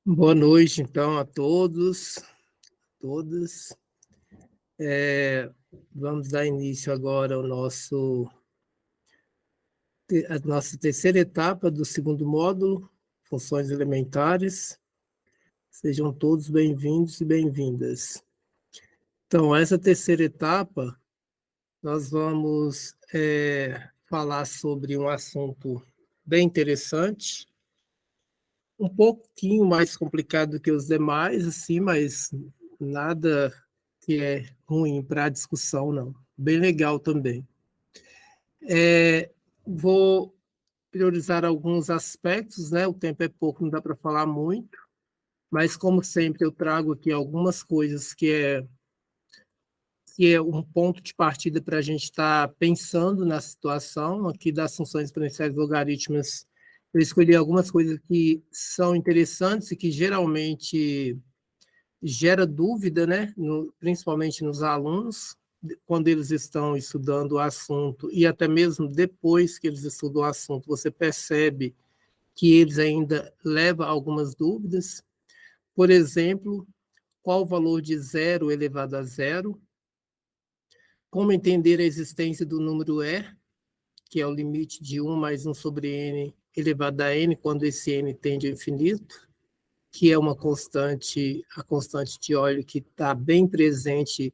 Boa noite, então, a todos, todas. Vamos dar início agora à nossa terceira etapa do segundo módulo, Funções Elementares. Sejam todos bem-vindos e bem-vindas. Então, essa terceira etapa, nós vamos falar sobre um assunto bem interessante, um pouquinho mais complicado do que os demais, assim, mas nada que é ruim para a discussão, não. Bem legal também. Vou priorizar alguns aspectos, né? O tempo é pouco, não dá para falar muito, mas como sempre eu trago aqui algumas coisas que é um ponto de partida para a gente estar pensando na situação aqui das funções exponenciais logarítmicas. Eu escolhi algumas coisas que são interessantes e que geralmente gera dúvida, né? Principalmente nos alunos, quando eles estão estudando o assunto, e até mesmo depois que eles estudam o assunto, você percebe que eles ainda levam algumas dúvidas. Por exemplo, qual o valor de zero elevado a zero? Como entender a existência do número E, que é o limite de 1 mais 1 sobre n elevado a n, quando esse n tende ao infinito, que é uma constante, a constante de Euler, que está bem presente,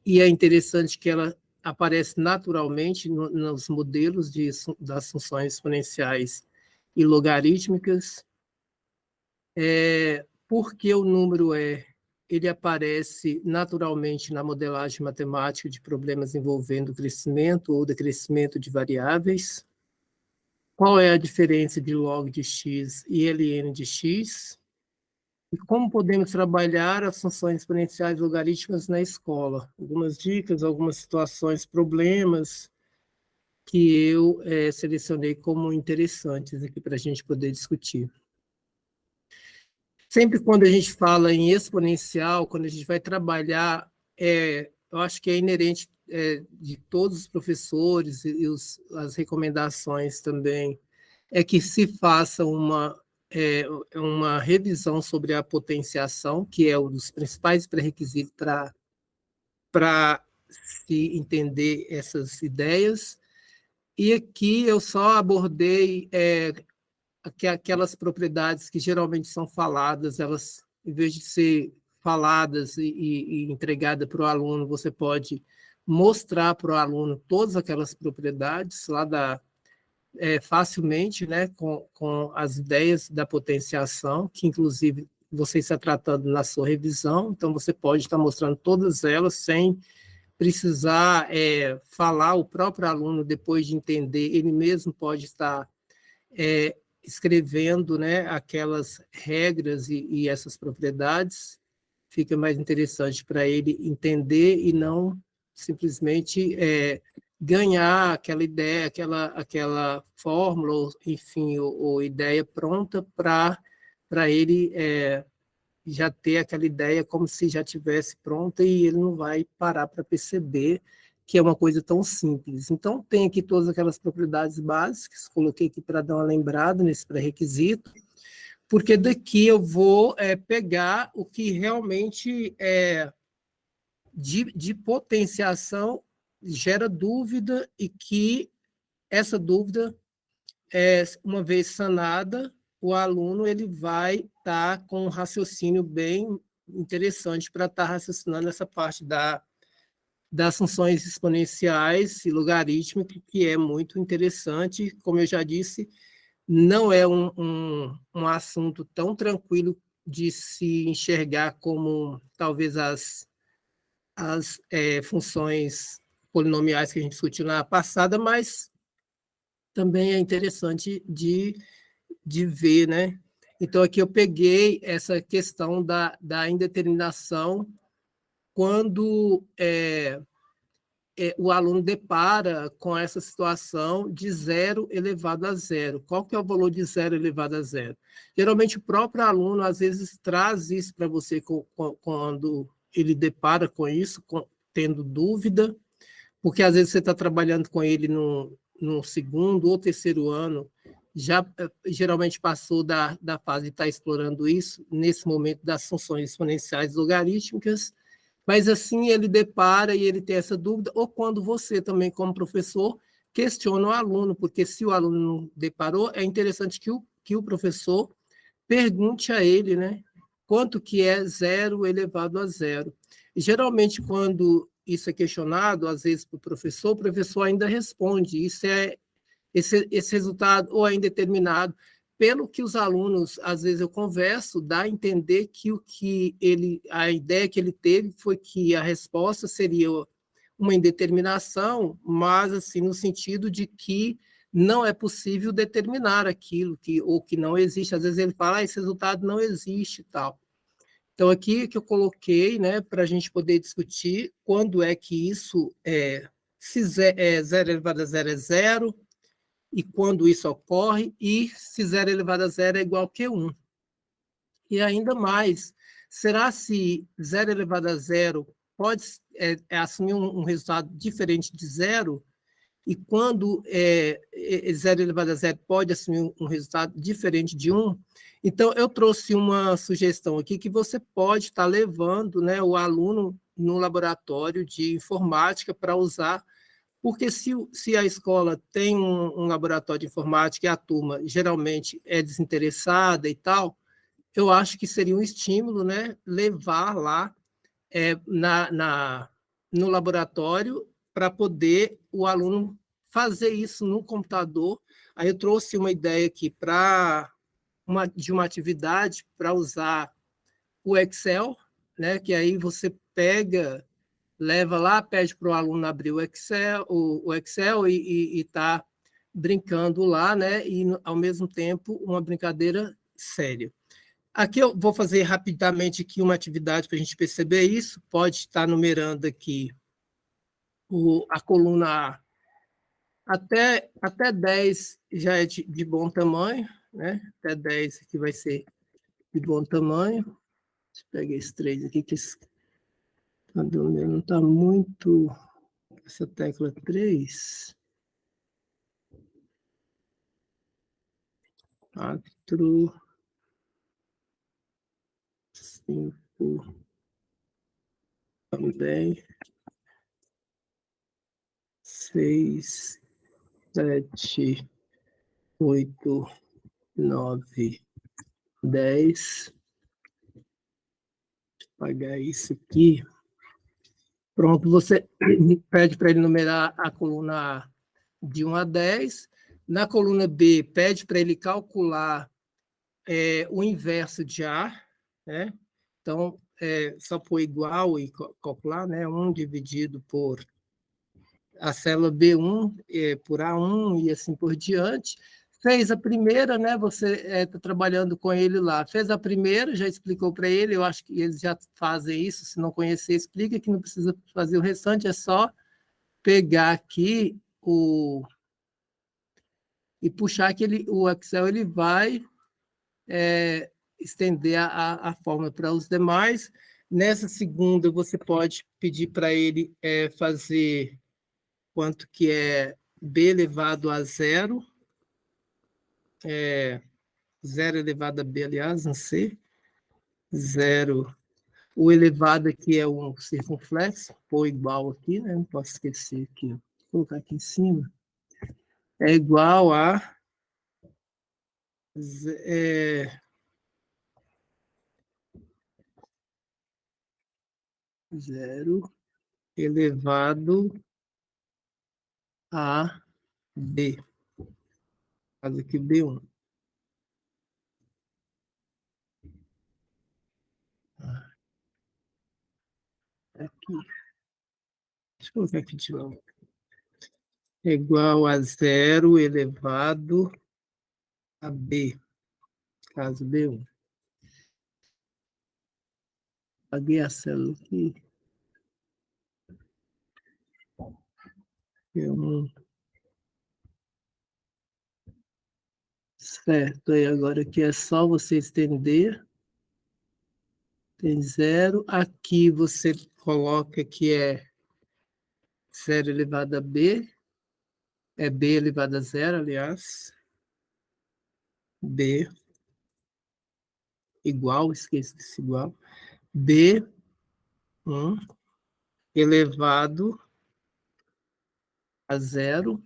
e é interessante que ela aparece naturalmente nos modelos das funções exponenciais e logarítmicas. Por que o número ele aparece naturalmente na modelagem matemática de problemas envolvendo crescimento ou decrescimento de variáveis? Qual é a diferença de log de x e ln de x? E como podemos trabalhar as funções exponenciais logarítmicas na escola? Algumas dicas, algumas situações, problemas que eu selecionei como interessantes aqui para a gente poder discutir. Sempre quando a gente fala em exponencial, quando a gente vai trabalhar, eu acho que é inerente de todos os professores e as recomendações também, é que se faça uma revisão sobre a potenciação, que é um dos principais pré-requisitos para se entender essas ideias. E aqui eu só abordei aquelas propriedades que geralmente são faladas, elas, em vez de ser faladas e entregadas para o aluno, você pode mostrar para o aluno todas aquelas propriedades lá facilmente, né, com as ideias da potenciação, que inclusive você está tratando na sua revisão, então você pode estar mostrando todas elas sem precisar falar, o próprio aluno, depois de entender, ele mesmo pode estar escrevendo, né, aquelas regras e essas propriedades, fica mais interessante para ele entender e não simplesmente ganhar aquela ideia, aquela fórmula, enfim, ou ideia pronta para ele já ter aquela ideia como se já tivesse pronta e ele não vai parar para perceber que é uma coisa tão simples. Então, tem aqui todas aquelas propriedades básicas, coloquei aqui para dar uma lembrada nesse pré-requisito, porque daqui eu vou pegar o que realmente é de potenciação gera dúvida e que essa dúvida, uma vez sanada, o aluno ele vai estar com um raciocínio bem interessante para estar raciocinando essa parte das funções exponenciais e logarítmicas, que é muito interessante. Como eu já disse, não é um assunto tão tranquilo de se enxergar como talvez as funções polinomiais que a gente discutiu na passada, mas também é interessante de ver, né? Então, aqui eu peguei essa questão da indeterminação quando o aluno depara com essa situação de zero elevado a zero. Qual que é o valor de zero elevado a zero? Geralmente, o próprio aluno, às vezes, traz isso para você quando ele depara com isso, tendo dúvida, porque, às vezes, você está trabalhando com ele no segundo ou terceiro ano já geralmente passou da fase de estar explorando isso, nesse momento das funções exponenciais logarítmicas, mas assim ele depara e ele tem essa dúvida, ou quando você também, como professor, questiona o aluno, porque se o aluno não deparou, é interessante que o professor pergunte a ele, né, quanto que é 0 elevado a zero. E, geralmente, quando isso é questionado, às vezes, para o professor ainda responde, esse resultado ou é indeterminado. Pelo que os alunos, às vezes eu converso, dá a entender que a ideia que ele teve foi que a resposta seria uma indeterminação, mas assim no sentido de que não é possível determinar aquilo ou que não existe. Às vezes ele fala, esse resultado não existe e tal. Então, aqui que eu coloquei, né, para a gente poder discutir quando é que isso se 0 elevado a zero é zero, e quando isso ocorre, e se 0 elevado a zero é igual que 1. E ainda mais, será se 0 elevado a zero pode assumir um resultado diferente de zero? E quando 0 elevado a zero pode assumir um resultado diferente de 1? Então, eu trouxe uma sugestão aqui que você pode estar levando, né, o aluno no laboratório de informática para usar, porque se a escola tem um laboratório de informática e a turma geralmente é desinteressada e tal, eu acho que seria um estímulo, né, levar lá no laboratório para poder o aluno fazer isso no computador. Aí eu trouxe uma ideia aqui de uma atividade para usar o Excel, né, que aí você pega, leva lá, pede para o aluno abrir o Excel e está brincando lá, né, e ao mesmo tempo uma brincadeira séria. Aqui eu vou fazer rapidamente aqui uma atividade para a gente perceber isso. Pode estar numerando aqui a coluna A. Até 10 já é de bom tamanho, né? Até 10 aqui vai ser de bom tamanho. Deixa eu pegar esse 3 aqui, que não está muito... Essa tecla 3. 4, 5, também. 6, 7, 8, 9, 10. Apagar isso aqui. Pronto, você pede para ele numerar a coluna A de 1 a 10. Na coluna B, pede para ele calcular o inverso de A, né? Então, só por igual e calcular, né? 1 dividido por a célula B1 por A1 e assim por diante. Fez a primeira, né? Você está trabalhando com ele lá. Fez a primeira, já explicou para ele, eu acho que eles já fazem isso, se não conhecer, explica que não precisa fazer o restante, é só pegar aqui e puxar que o Excel ele vai estender a fórmula para os demais. Nessa segunda, você pode pedir para ele fazer quanto que é b elevado a zero, 0 elevado a b, aliás, não sei, 0, o elevado aqui é um circunflexo, ou igual aqui, né? Não posso esquecer aqui, vou colocar aqui em cima, é igual a zero elevado a b, faz aqui b1. Aqui. Deixa eu colocar aqui de novo. É igual a 0 elevado a b, caso b1. Apaguei a célula aqui. B1. Certo, aí agora aqui é só você estender. Tem 0. Aqui você coloca que é 0 elevado a b. É b elevado a 0, aliás. B igual, esqueça desse igual, B elevado a zero,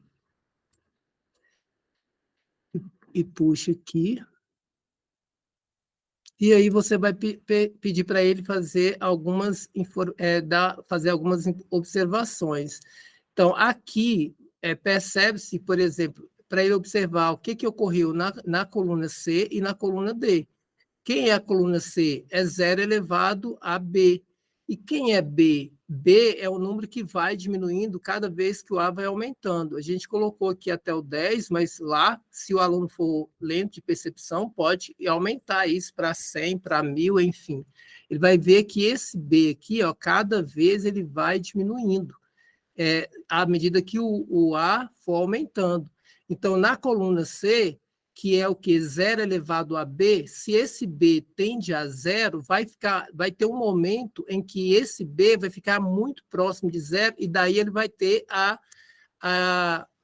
e puxa aqui. E aí você vai pedir para ele fazer fazer algumas observações. Então, aqui, percebe-se, por exemplo, para ele observar o que ocorreu na coluna C e na coluna D. Quem é a coluna C? É 0 elevado a B. E quem é B? B é o número que vai diminuindo cada vez que o A vai aumentando. A gente colocou aqui até o 10, mas lá, se o aluno for lento de percepção, pode aumentar isso para 100, para 1000, enfim. Ele vai ver que esse B aqui, ó, cada vez ele vai diminuindo, à medida que o A for aumentando. Então, na coluna C, que é o que? 0 elevado a B, se esse B tende a zero, vai ter um momento em que esse B vai ficar muito próximo de zero, e daí ele vai ter a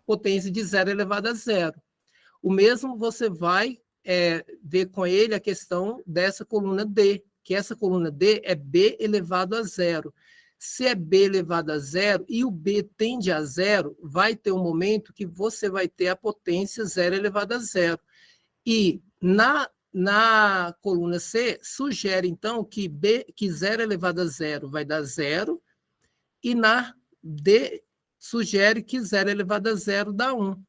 potência de 0 elevado a zero. O mesmo você vai ver com ele a questão dessa coluna D, que essa coluna D é B elevado a zero. Se é B elevado a zero e o B tende a zero, vai ter um momento que você vai ter a potência 0 elevado a zero. E na coluna C, sugere, então, que 0 elevado a zero vai dar zero, e na D, sugere que 0 elevado a zero dá 1.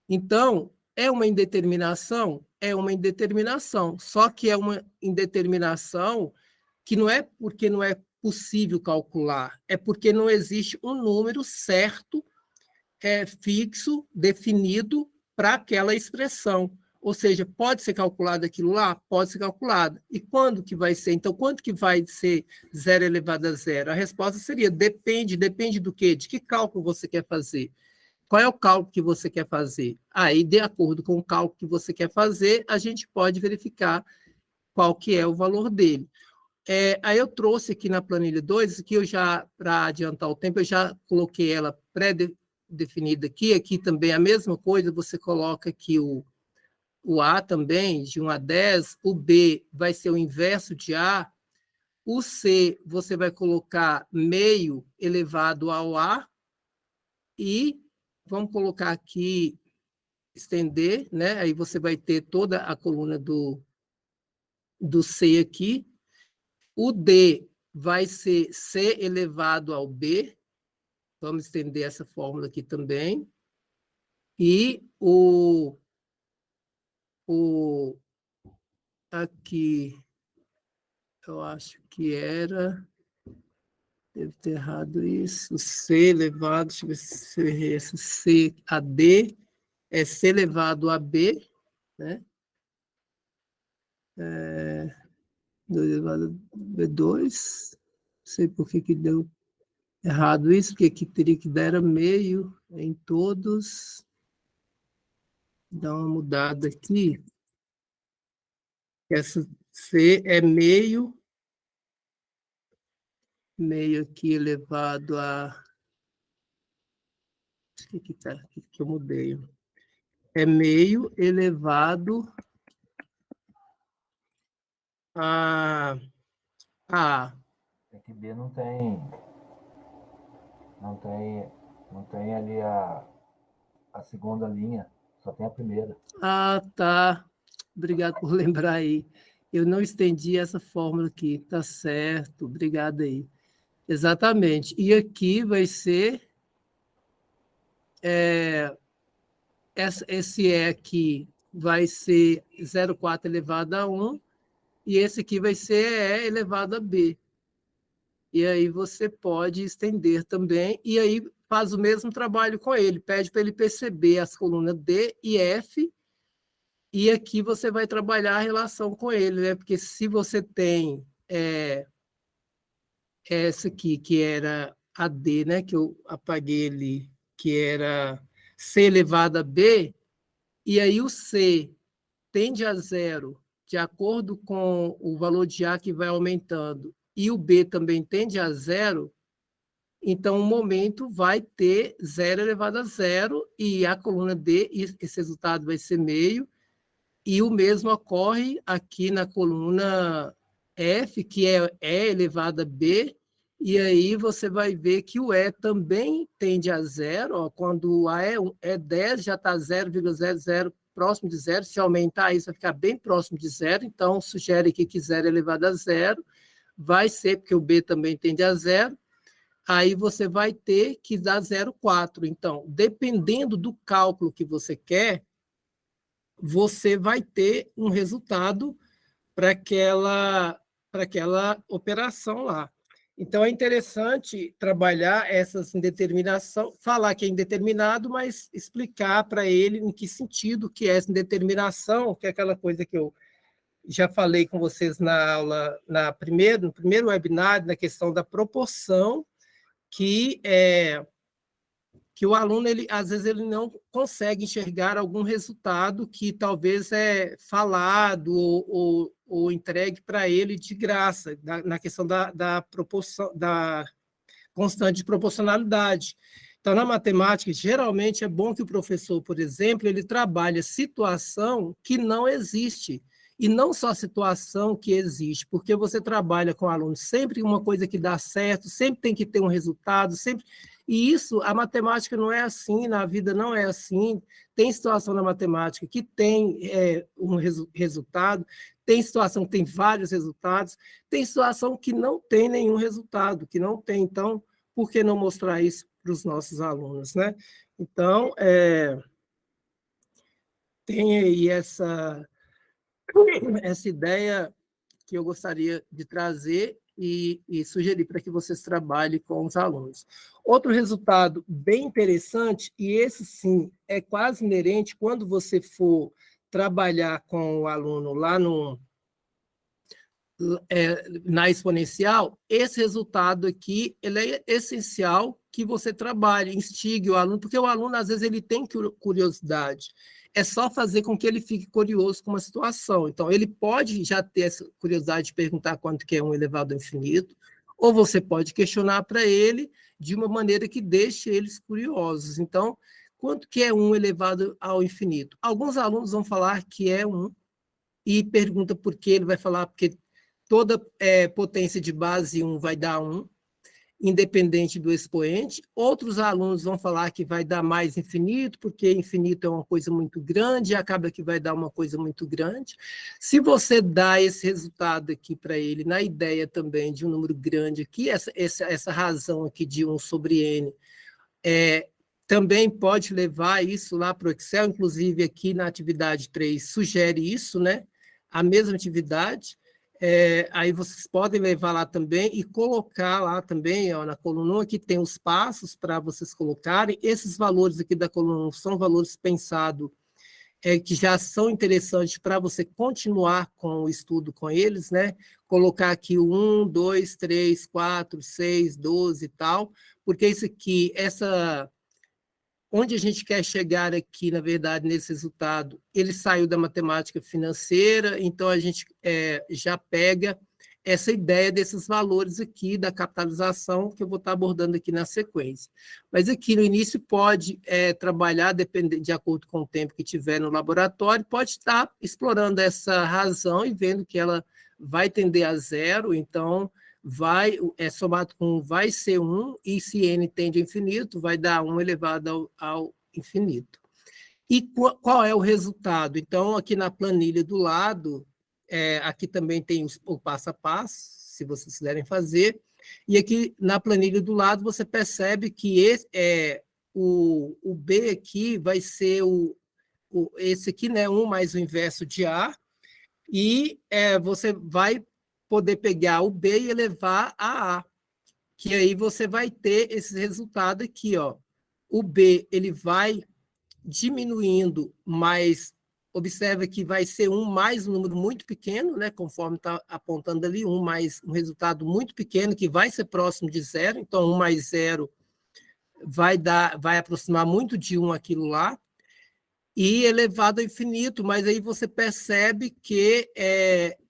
Então, é uma indeterminação? É uma indeterminação, só que é uma indeterminação que não é porque não é possível calcular, é porque não existe um número certo, fixo, definido para aquela expressão. Ou seja, pode ser calculado aquilo lá? Pode ser calculado. E quando que vai ser? Então, quanto que vai ser 0 elevado a zero? A resposta seria depende. Depende do quê? De que cálculo você quer fazer? Qual é o cálculo que você quer fazer? Aí, de acordo com o cálculo que você quer fazer, a gente pode verificar qual que é o valor dele. Aí eu trouxe aqui na planilha 2, que eu já, para adiantar o tempo, eu já coloquei ela pré-definida aqui. Aqui também é a mesma coisa, você coloca aqui o A também, de 1 a 10, o B vai ser o inverso de A, o C você vai colocar meio elevado ao A, e vamos colocar aqui, estender, né? Aí você vai ter toda a coluna do C aqui. O D vai ser C elevado ao B. Vamos estender essa fórmula aqui também. E aqui, eu acho que era... Deve ter errado isso. C elevado, deixa eu ver se eu errei essa. C a D é C elevado a B, né? 2 elevado a B2. Não sei por que deu errado isso, porque aqui teria que dar meio em todos. Dá uma mudada aqui. Essa C é meio aqui elevado a... O que tá? O que eu mudei? É meio elevado a... É que B não tem ali a segunda linha, só tem a primeira. Tá. Obrigado por lembrar aí. Eu não estendi essa fórmula aqui, tá certo. Obrigado aí. Exatamente. E aqui vai ser... esse E aqui vai ser 0,4 elevado a 1, e esse aqui vai ser E elevado a B. E aí você pode estender também, e aí faz o mesmo trabalho com ele, pede para ele perceber as colunas D e F, e aqui você vai trabalhar a relação com ele, né? Porque se você tem essa aqui, que era a D, né? Que eu apaguei ali, que era C elevado a B, e aí o C tende a zero, de acordo com o valor de A que vai aumentando, e o B também tende a zero, então o momento vai ter 0 elevado a zero, e a coluna D, esse resultado vai ser meio, E o mesmo ocorre aqui na coluna F, que é E elevado a B, e aí você vai ver que o E também tende a zero. Ó, quando o A é 10, já está 0,00 próximo de zero. Se aumentar isso, vai ficar bem próximo de zero. Então, sugere aqui que zero elevado a zero vai ser, porque o B também tende a zero. Aí você vai ter que dar 0,4. Então, dependendo do cálculo que você quer, você vai ter um resultado para aquela operação lá. Então, é interessante trabalhar essas indeterminação, falar que é indeterminado, mas explicar para ele em que sentido que é essa indeterminação, que é aquela coisa que eu já falei com vocês na aula, no primeiro webinar, na questão da proporção, que o aluno, às vezes, ele não consegue enxergar algum resultado que talvez é falado ou entregue para ele de graça, na questão da proporção, da constante de proporcionalidade. Então, na matemática, geralmente é bom que o professor, por exemplo, ele trabalhe situação que não existe, e não só a situação que existe, porque você trabalha com alunos sempre uma coisa que dá certo, sempre tem que ter um resultado, sempre. E isso, a matemática não é assim, na vida não é assim. Tem situação na matemática que tem um resultado, tem situação que tem vários resultados, tem situação que não tem nenhum resultado, que não tem. Então, por que não mostrar isso para os nossos alunos, né? Então, tem aí essa ideia que eu gostaria de trazer e sugerir para que vocês trabalhem com os alunos. Outro resultado bem interessante, e esse sim é quase inerente quando você for trabalhar com o aluno lá na exponencial, esse resultado aqui ele é essencial que você trabalhe, instigue o aluno, porque o aluno, às vezes, ele tem curiosidade. É só fazer com que ele fique curioso com uma situação. Então, ele pode já ter essa curiosidade de perguntar quanto que é 1 elevado ao infinito, ou você pode questionar para ele de uma maneira que deixe eles curiosos. Então, quanto que é 1 elevado ao infinito? Alguns alunos vão falar que é 1, e pergunta por que, ele vai falar porque toda potência de base 1 vai dar 1, independente do expoente. Outros alunos vão falar que vai dar mais infinito, porque infinito é uma coisa muito grande, e acaba que vai dar uma coisa muito grande. Se você dá esse resultado aqui para ele, na ideia também de um número grande aqui, essa razão aqui de 1 sobre n, também pode levar isso lá para o Excel, inclusive aqui na atividade 3 sugere isso, né? A mesma atividade. Aí vocês podem levar lá também e colocar lá também, ó, na coluna 1, aqui tem os passos para vocês colocarem. Esses valores aqui da coluna 1 são valores pensados, que já são interessantes para você continuar com o estudo com eles, né? Colocar aqui o 1, 2, 3, 4, 6, 12 e tal, porque isso aqui, onde a gente quer chegar aqui, na verdade, nesse resultado, ele saiu da matemática financeira, então a gente já pega essa ideia desses valores aqui da capitalização que eu vou estar abordando aqui na sequência. Mas aqui no início pode trabalhar, de acordo com o tempo que tiver no laboratório, pode estar explorando essa razão e vendo que ela vai tender a zero, então somado com 1 vai ser 1, e se n tende ao infinito, vai dar 1 elevado ao infinito. E qual é o resultado? Então, aqui na planilha do lado, aqui também tem o passo a passo, se vocês quiserem fazer, e aqui na planilha do lado você percebe que o B aqui vai ser esse aqui, né, 1 mais o inverso de A, e você vai poder pegar o B e elevar a A, que aí você vai ter esse resultado aqui, ó. O B, ele vai diminuindo, mas observa que vai ser 1 mais um número muito pequeno, né, conforme está apontando ali, 1 mais um resultado muito pequeno, que vai ser próximo de zero, então 1 mais 0 vai aproximar muito de 1 aquilo lá, e elevado ao infinito, mas aí você percebe que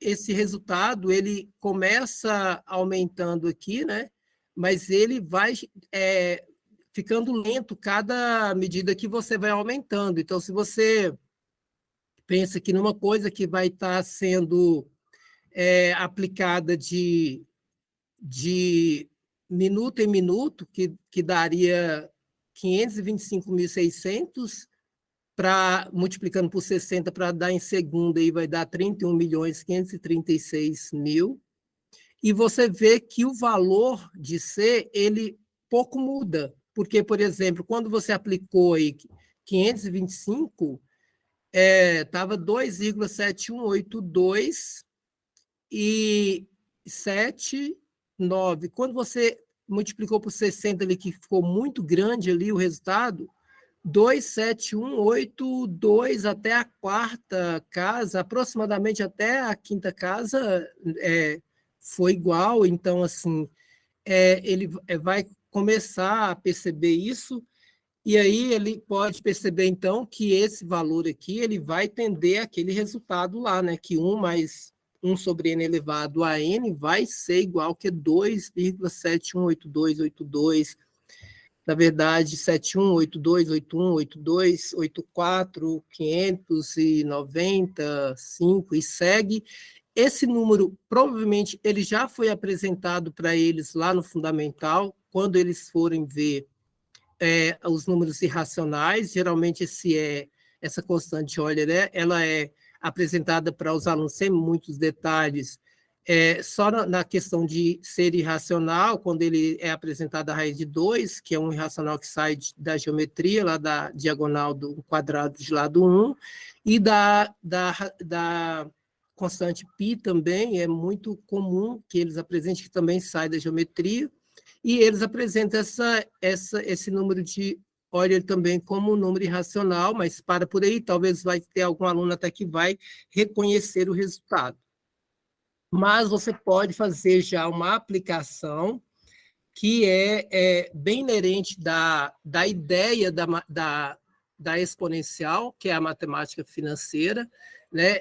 esse resultado ele começa aumentando aqui, né? Mas ele vai ficando lento cada medida que você vai aumentando. Então, se você pensa que numa coisa que vai estar sendo aplicada de minuto em minuto, que daria 525.600, multiplicando por 60 para dar em segundo, aí vai dar 31.536.000. E você vê que o valor de C, ele pouco muda, porque, por exemplo, quando você aplicou aí 525, estava 2,7182 e 7,9. Quando você multiplicou por 60 ali, que ficou muito grande ali o resultado, 2,7182 até a quarta casa, aproximadamente até a quinta casa, foi igual. Então, assim, ele vai começar a perceber isso, e aí ele pode perceber, então, que esse valor aqui ele vai tender aquele resultado lá, né? Que 1 mais 1 sobre n elevado a n vai ser igual que 2,718282. Na verdade, 71, 82, 81, 82, 84, 595 e segue. Esse número, provavelmente, ele já foi apresentado para eles lá no fundamental, quando eles forem ver os números irracionais. Geralmente, essa constante Euler, ela é apresentada para os alunos sem muitos detalhes, só na questão de ser irracional, quando ele é apresentado a raiz de 2, que é um irracional que sai da geometria, lá da diagonal do quadrado de lado 1, e da constante π também, é muito comum que eles apresentem, que também sai da geometria, e eles apresentam esse número de Euler também como um número irracional, mas para por aí, talvez vai ter algum aluno até que vai reconhecer o resultado. Mas você pode fazer já uma aplicação que é bem inerente da ideia da exponencial, que é a matemática financeira, né?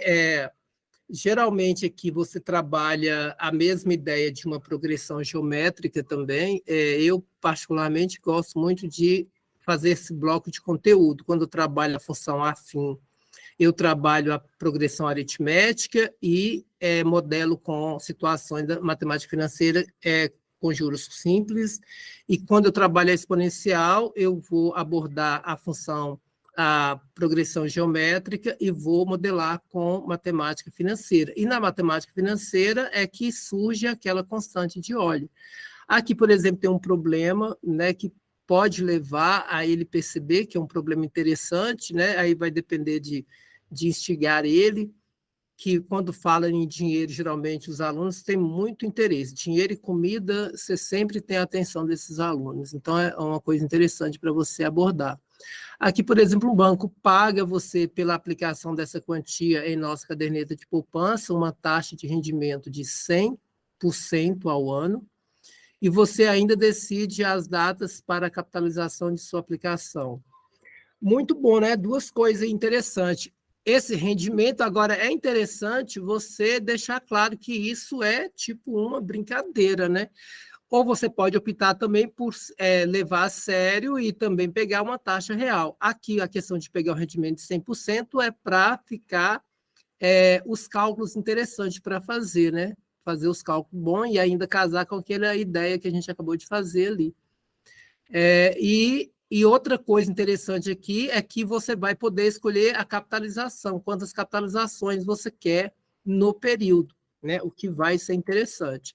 Geralmente aqui você trabalha a mesma ideia de uma progressão geométrica também. Eu, particularmente, gosto muito de fazer esse bloco de conteúdo. Quando eu trabalho a função afim, eu trabalho a progressão aritmética e modelo com situações da matemática financeira com juros simples. E quando eu trabalho a exponencial, eu vou abordar a progressão geométrica e vou modelar com matemática financeira. E na matemática financeira é que surge aquela constante de Euler. Aqui, por exemplo, tem um problema, né, que pode levar a ele perceber que é um problema interessante, né? Aí vai depender de instigar ele, que quando fala em dinheiro, geralmente os alunos têm muito interesse. Dinheiro e comida, você sempre tem a atenção desses alunos. Então, é uma coisa interessante para você abordar. Aqui, por exemplo, o banco paga você pela aplicação dessa quantia em nossa caderneta de poupança, uma taxa de rendimento de 100% ao ano, e você ainda decide as datas para a capitalização de sua aplicação. Muito bom, né? Duas coisas interessantes. Esse rendimento, agora, é interessante você deixar claro que isso é tipo uma brincadeira, né? Ou você pode optar também por levar a sério e também pegar uma taxa real. Aqui, a questão de pegar o rendimento de 100% é para ficar os cálculos interessantes para fazer, né? Fazer os cálculos bons e ainda casar com aquela ideia que a gente acabou de fazer ali. E outra coisa interessante aqui é que você vai poder escolher a capitalização, quantas capitalizações você quer no período, né? O que vai ser interessante.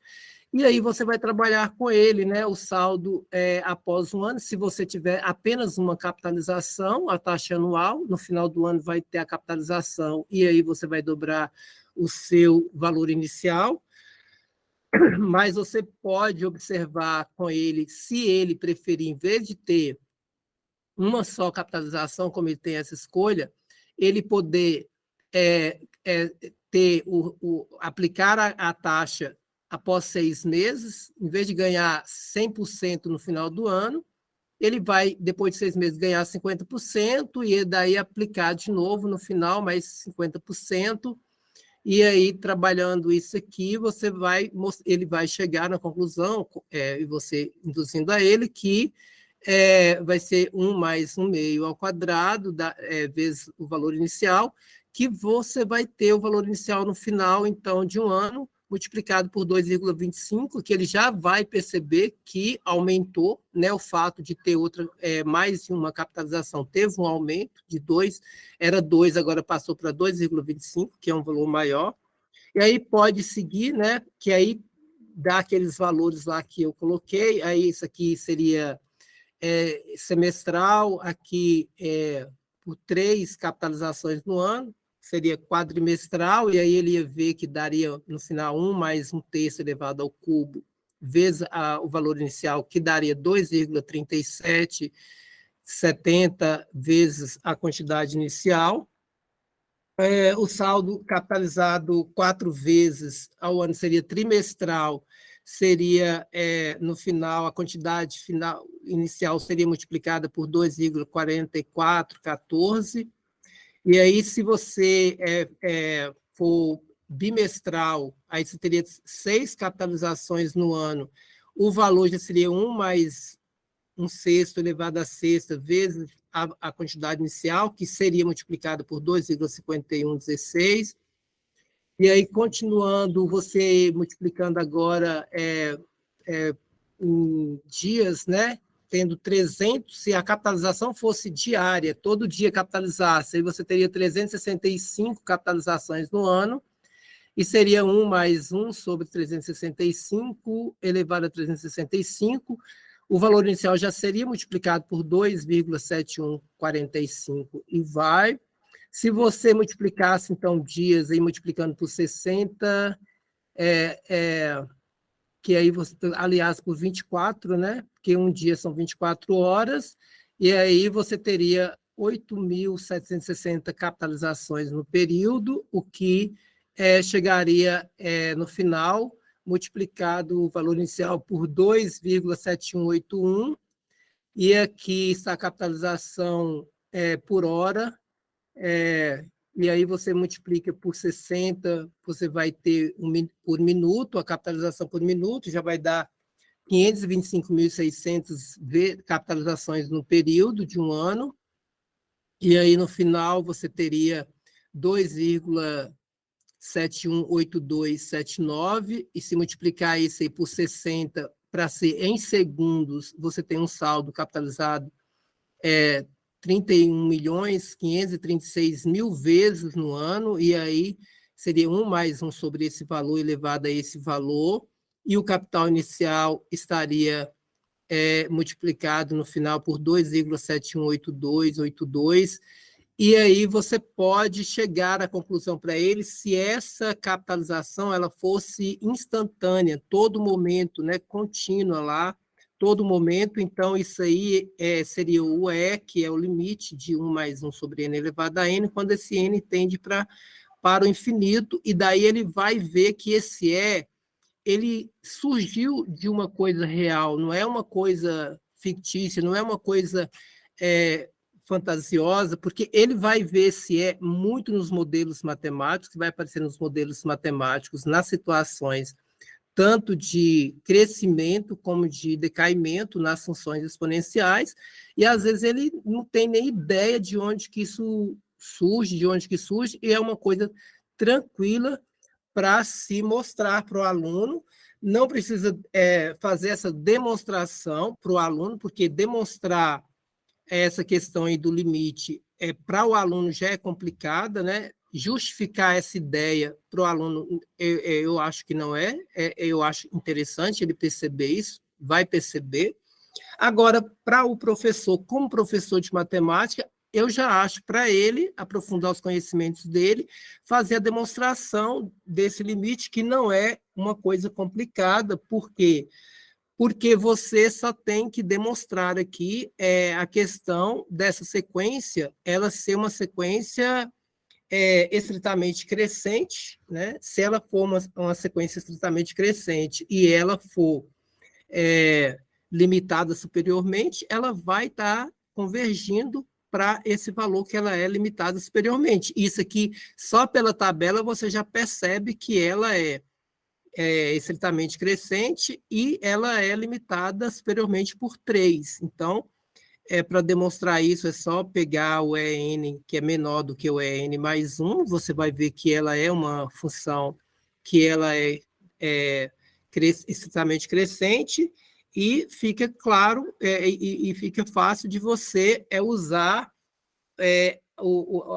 E aí você vai trabalhar com ele, né? O saldo após um ano. Se você tiver apenas uma capitalização, a taxa anual, no final do ano vai ter a capitalização, e aí você vai dobrar o seu valor inicial. Mas você pode observar com ele, se ele preferir, em vez de ter uma só capitalização, como ele tem essa escolha, ele poder aplicar a taxa após 6 meses, em vez de ganhar 100% no final do ano, ele vai, depois de 6 meses, ganhar 50% e daí aplicar de novo no final mais 50%. E aí, trabalhando isso aqui, ele vai chegar na conclusão, e você induzindo a ele, que vai ser 1 mais 1 meio ao quadrado, vezes o valor inicial, que você vai ter o valor inicial no final, então, de um ano, multiplicado por 2,25, que ele já vai perceber que aumentou, né, o fato de ter mais de uma capitalização, teve um aumento de 2, era 2, agora passou para 2,25, que é um valor maior, e aí pode seguir, né, que aí dá aqueles valores lá que eu coloquei, aí isso aqui seria semestral, aqui por 3 capitalizações no ano, seria quadrimestral, e aí ele ia ver que daria, no final, 1 mais 1/3 elevado ao cubo, vezes o valor inicial, que daria 2,3770 vezes a quantidade inicial. O saldo capitalizado 4 vezes ao ano seria trimestral, seria, no final, a quantidade final inicial seria multiplicada por 2,4414, e aí, se você for bimestral, aí você teria 6 capitalizações no ano, o valor já seria 1 mais 1/6 elevado à sexta vezes a quantidade inicial, que seria multiplicada por 2,5116. E aí, continuando, você multiplicando agora em dias, né? Tendo 300, se a capitalização fosse diária, todo dia capitalizasse, aí você teria 365 capitalizações no ano, e seria 1 mais 1 sobre 365 elevado a 365, o valor inicial já seria multiplicado por 2,7145 e vai. Se você multiplicasse, então, dias, aí multiplicando por 60, que aí você, aliás, por 24, né? Porque um dia são 24 horas, e aí você teria 8.760 capitalizações no período, o que chegaria no final, multiplicado o valor inicial por 2,7181, e aqui está a capitalização por hora, e aí você multiplica por 60, você vai ter por minuto, a capitalização por minuto, já vai dar 525.600 capitalizações no período de um ano, e aí no final você teria 2,718279, e se multiplicar isso aí por 60 para ser em segundos, você tem um saldo capitalizado 31.536.000 vezes no ano, e aí seria 1 mais 1 sobre esse valor elevado a esse valor, e o capital inicial estaria multiplicado no final por 2,718282, e aí você pode chegar à conclusão para ele se essa capitalização ela fosse instantânea, todo momento, né, contínua lá, todo momento. Então isso aí seria o E, que é o limite de 1 mais 1 sobre n elevado a n, quando esse n tende para o infinito, e daí ele vai ver que esse E ele surgiu de uma coisa real, não é uma coisa fictícia, não é uma coisa fantasiosa, porque ele vai ver se muito nos modelos matemáticos, vai aparecer nos modelos matemáticos, nas situações tanto de crescimento como de decaimento nas funções exponenciais, e às vezes ele não tem nem ideia de onde que isso surge, e é uma coisa tranquila para se mostrar para o aluno. Não precisa fazer essa demonstração para o aluno, porque demonstrar essa questão aí do limite para o aluno já é complicada, né? Justificar essa ideia para o aluno, eu acho que não eu acho interessante ele perceber isso, vai perceber. Agora, para o professor, como professor de matemática, eu já acho para ele aprofundar os conhecimentos dele, fazer a demonstração desse limite, que não é uma coisa complicada, porque você só tem que demonstrar aqui a questão dessa sequência, ela ser uma sequência estritamente crescente, né? Se ela for uma sequência estritamente crescente e ela for limitada superiormente, ela vai estar convergindo para esse valor que ela é limitada superiormente. Isso aqui, só pela tabela, você já percebe que ela é estritamente crescente e ela é limitada superiormente por 3. Então, Para demonstrar isso, é só pegar o EN, que é menor do que o EN mais 1, você vai ver que ela é uma função que ela é estritamente crescente, e fica claro, e fica fácil de você usar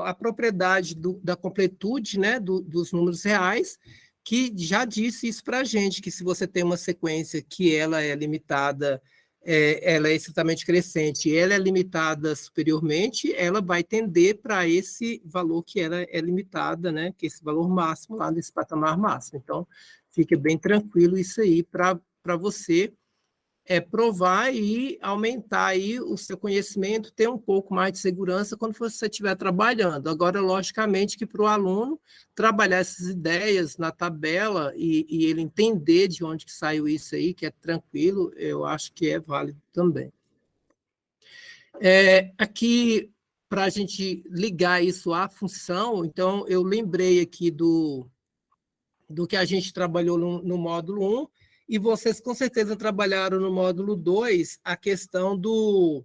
a propriedade da completude, né, dos números reais, que já disse isso para a gente, que se você tem uma sequência que ela é limitada, ela é estritamente crescente, ela é limitada superiormente, ela vai tender para esse valor que ela é limitada, né, que é esse valor máximo lá nesse patamar máximo. Então, fica bem tranquilo isso aí para você provar e aumentar aí o seu conhecimento, ter um pouco mais de segurança quando você estiver trabalhando. Agora, logicamente, que para o aluno trabalhar essas ideias na tabela e ele entender de onde que saiu isso aí, que é tranquilo, eu acho que é válido também. Aqui, para a gente ligar isso à função, então, eu lembrei aqui do que a gente trabalhou no módulo 1, e vocês com certeza trabalharam no módulo 2 a questão do...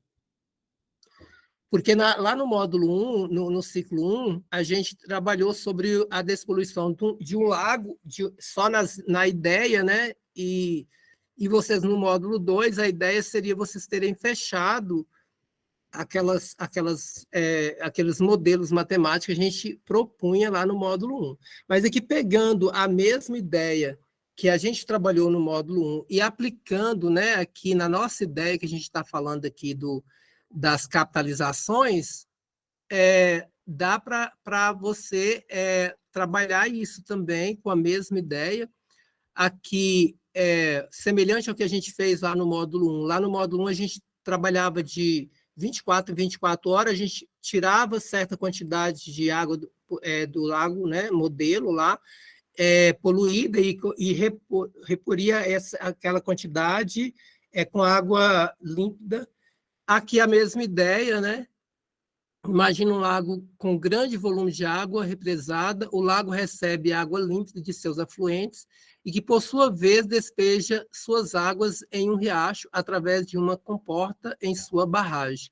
Porque lá no módulo 1, no ciclo 1, a gente trabalhou sobre a despoluição de um lago, só na ideia, né? E vocês no módulo 2, a ideia seria vocês terem fechado aqueles modelos matemáticos que a gente propunha lá no módulo 1. Mas aqui, pegando a mesma ideia que a gente trabalhou no módulo 1 e aplicando, né, aqui na nossa ideia que a gente está falando aqui das capitalizações, dá para você trabalhar isso também com a mesma ideia. Aqui, semelhante ao que a gente fez lá no módulo 1. Lá no módulo 1, a gente trabalhava de 24 em 24 horas, a gente tirava certa quantidade de água do lago, né, modelo lá, poluída, e reporia aquela quantidade com água límpida. Aqui a mesma ideia, né? Imagina um lago com grande volume de água represada, o lago recebe água límpida de seus afluentes e que, por sua vez, despeja suas águas em um riacho através de uma comporta em sua barragem.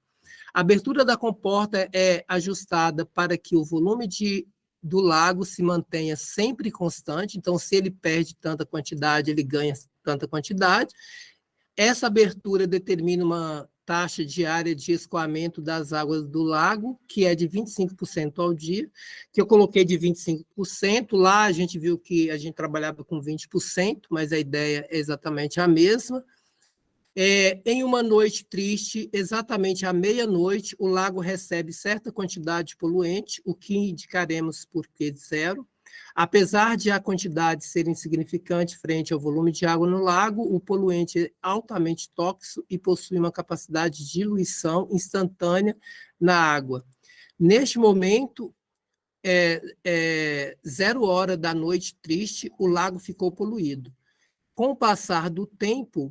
A abertura da comporta é ajustada para que o volume do lago se mantenha sempre constante, então, se ele perde tanta quantidade, ele ganha tanta quantidade. Essa abertura determina uma taxa diária de escoamento das águas do lago, que é de 25% ao dia, que eu coloquei de 25%. Lá a gente viu que a gente trabalhava com 20%, mas a ideia é exatamente a mesma. Em uma noite triste, exatamente à meia-noite, o lago recebe certa quantidade de poluente, o que indicaremos por Q0. Apesar de a quantidade ser insignificante frente ao volume de água no lago, o poluente é altamente tóxico e possui uma capacidade de diluição instantânea na água. Neste momento, 0 hora da noite triste, o lago ficou poluído. Com o passar do tempo,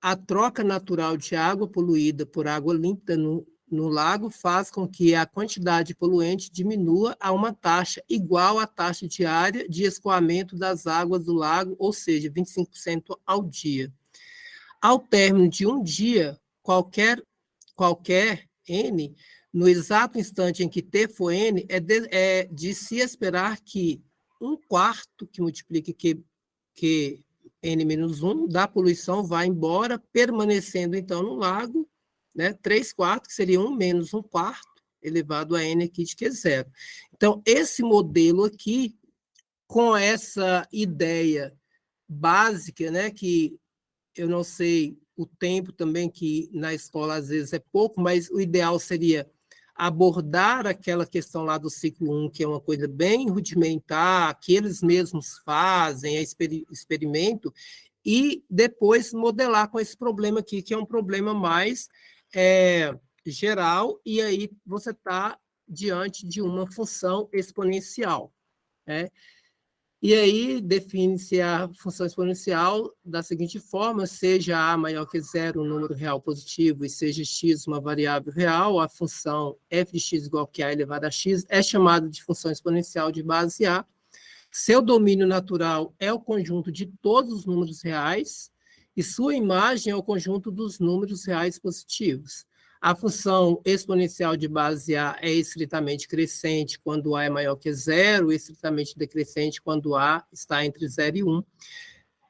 a troca natural de água poluída por água límpida no lago faz com que a quantidade de poluente diminua a uma taxa igual à taxa diária de escoamento das águas do lago, ou seja, 25% ao dia. Ao término de um dia, qualquer N, no exato instante em que T for N, é de se esperar que 1/4 que multiplique que N-1 da poluição vai embora, permanecendo, então, no lago, né, 3/4, que seria 1 menos 1/4, elevado a N aqui de Q0. Então, esse modelo aqui, com essa ideia básica, né, que eu não sei o tempo também, que na escola às vezes é pouco, mas o ideal seria abordar aquela questão lá do ciclo 1, que é uma coisa bem rudimentar, que eles mesmos fazem, experimento, e depois modelar com esse problema aqui, que é um problema mais geral, e aí você está diante de uma função exponencial, né? E aí define-se a função exponencial da seguinte forma: seja A maior que zero um número real positivo e seja x uma variável real, a função f de x igual que A elevado a x é chamada de função exponencial de base A. Seu domínio natural é o conjunto de todos os números reais e sua imagem é o conjunto dos números reais positivos. A função exponencial de base A é estritamente crescente quando A é maior que zero, estritamente decrescente quando A está entre 0 e 1.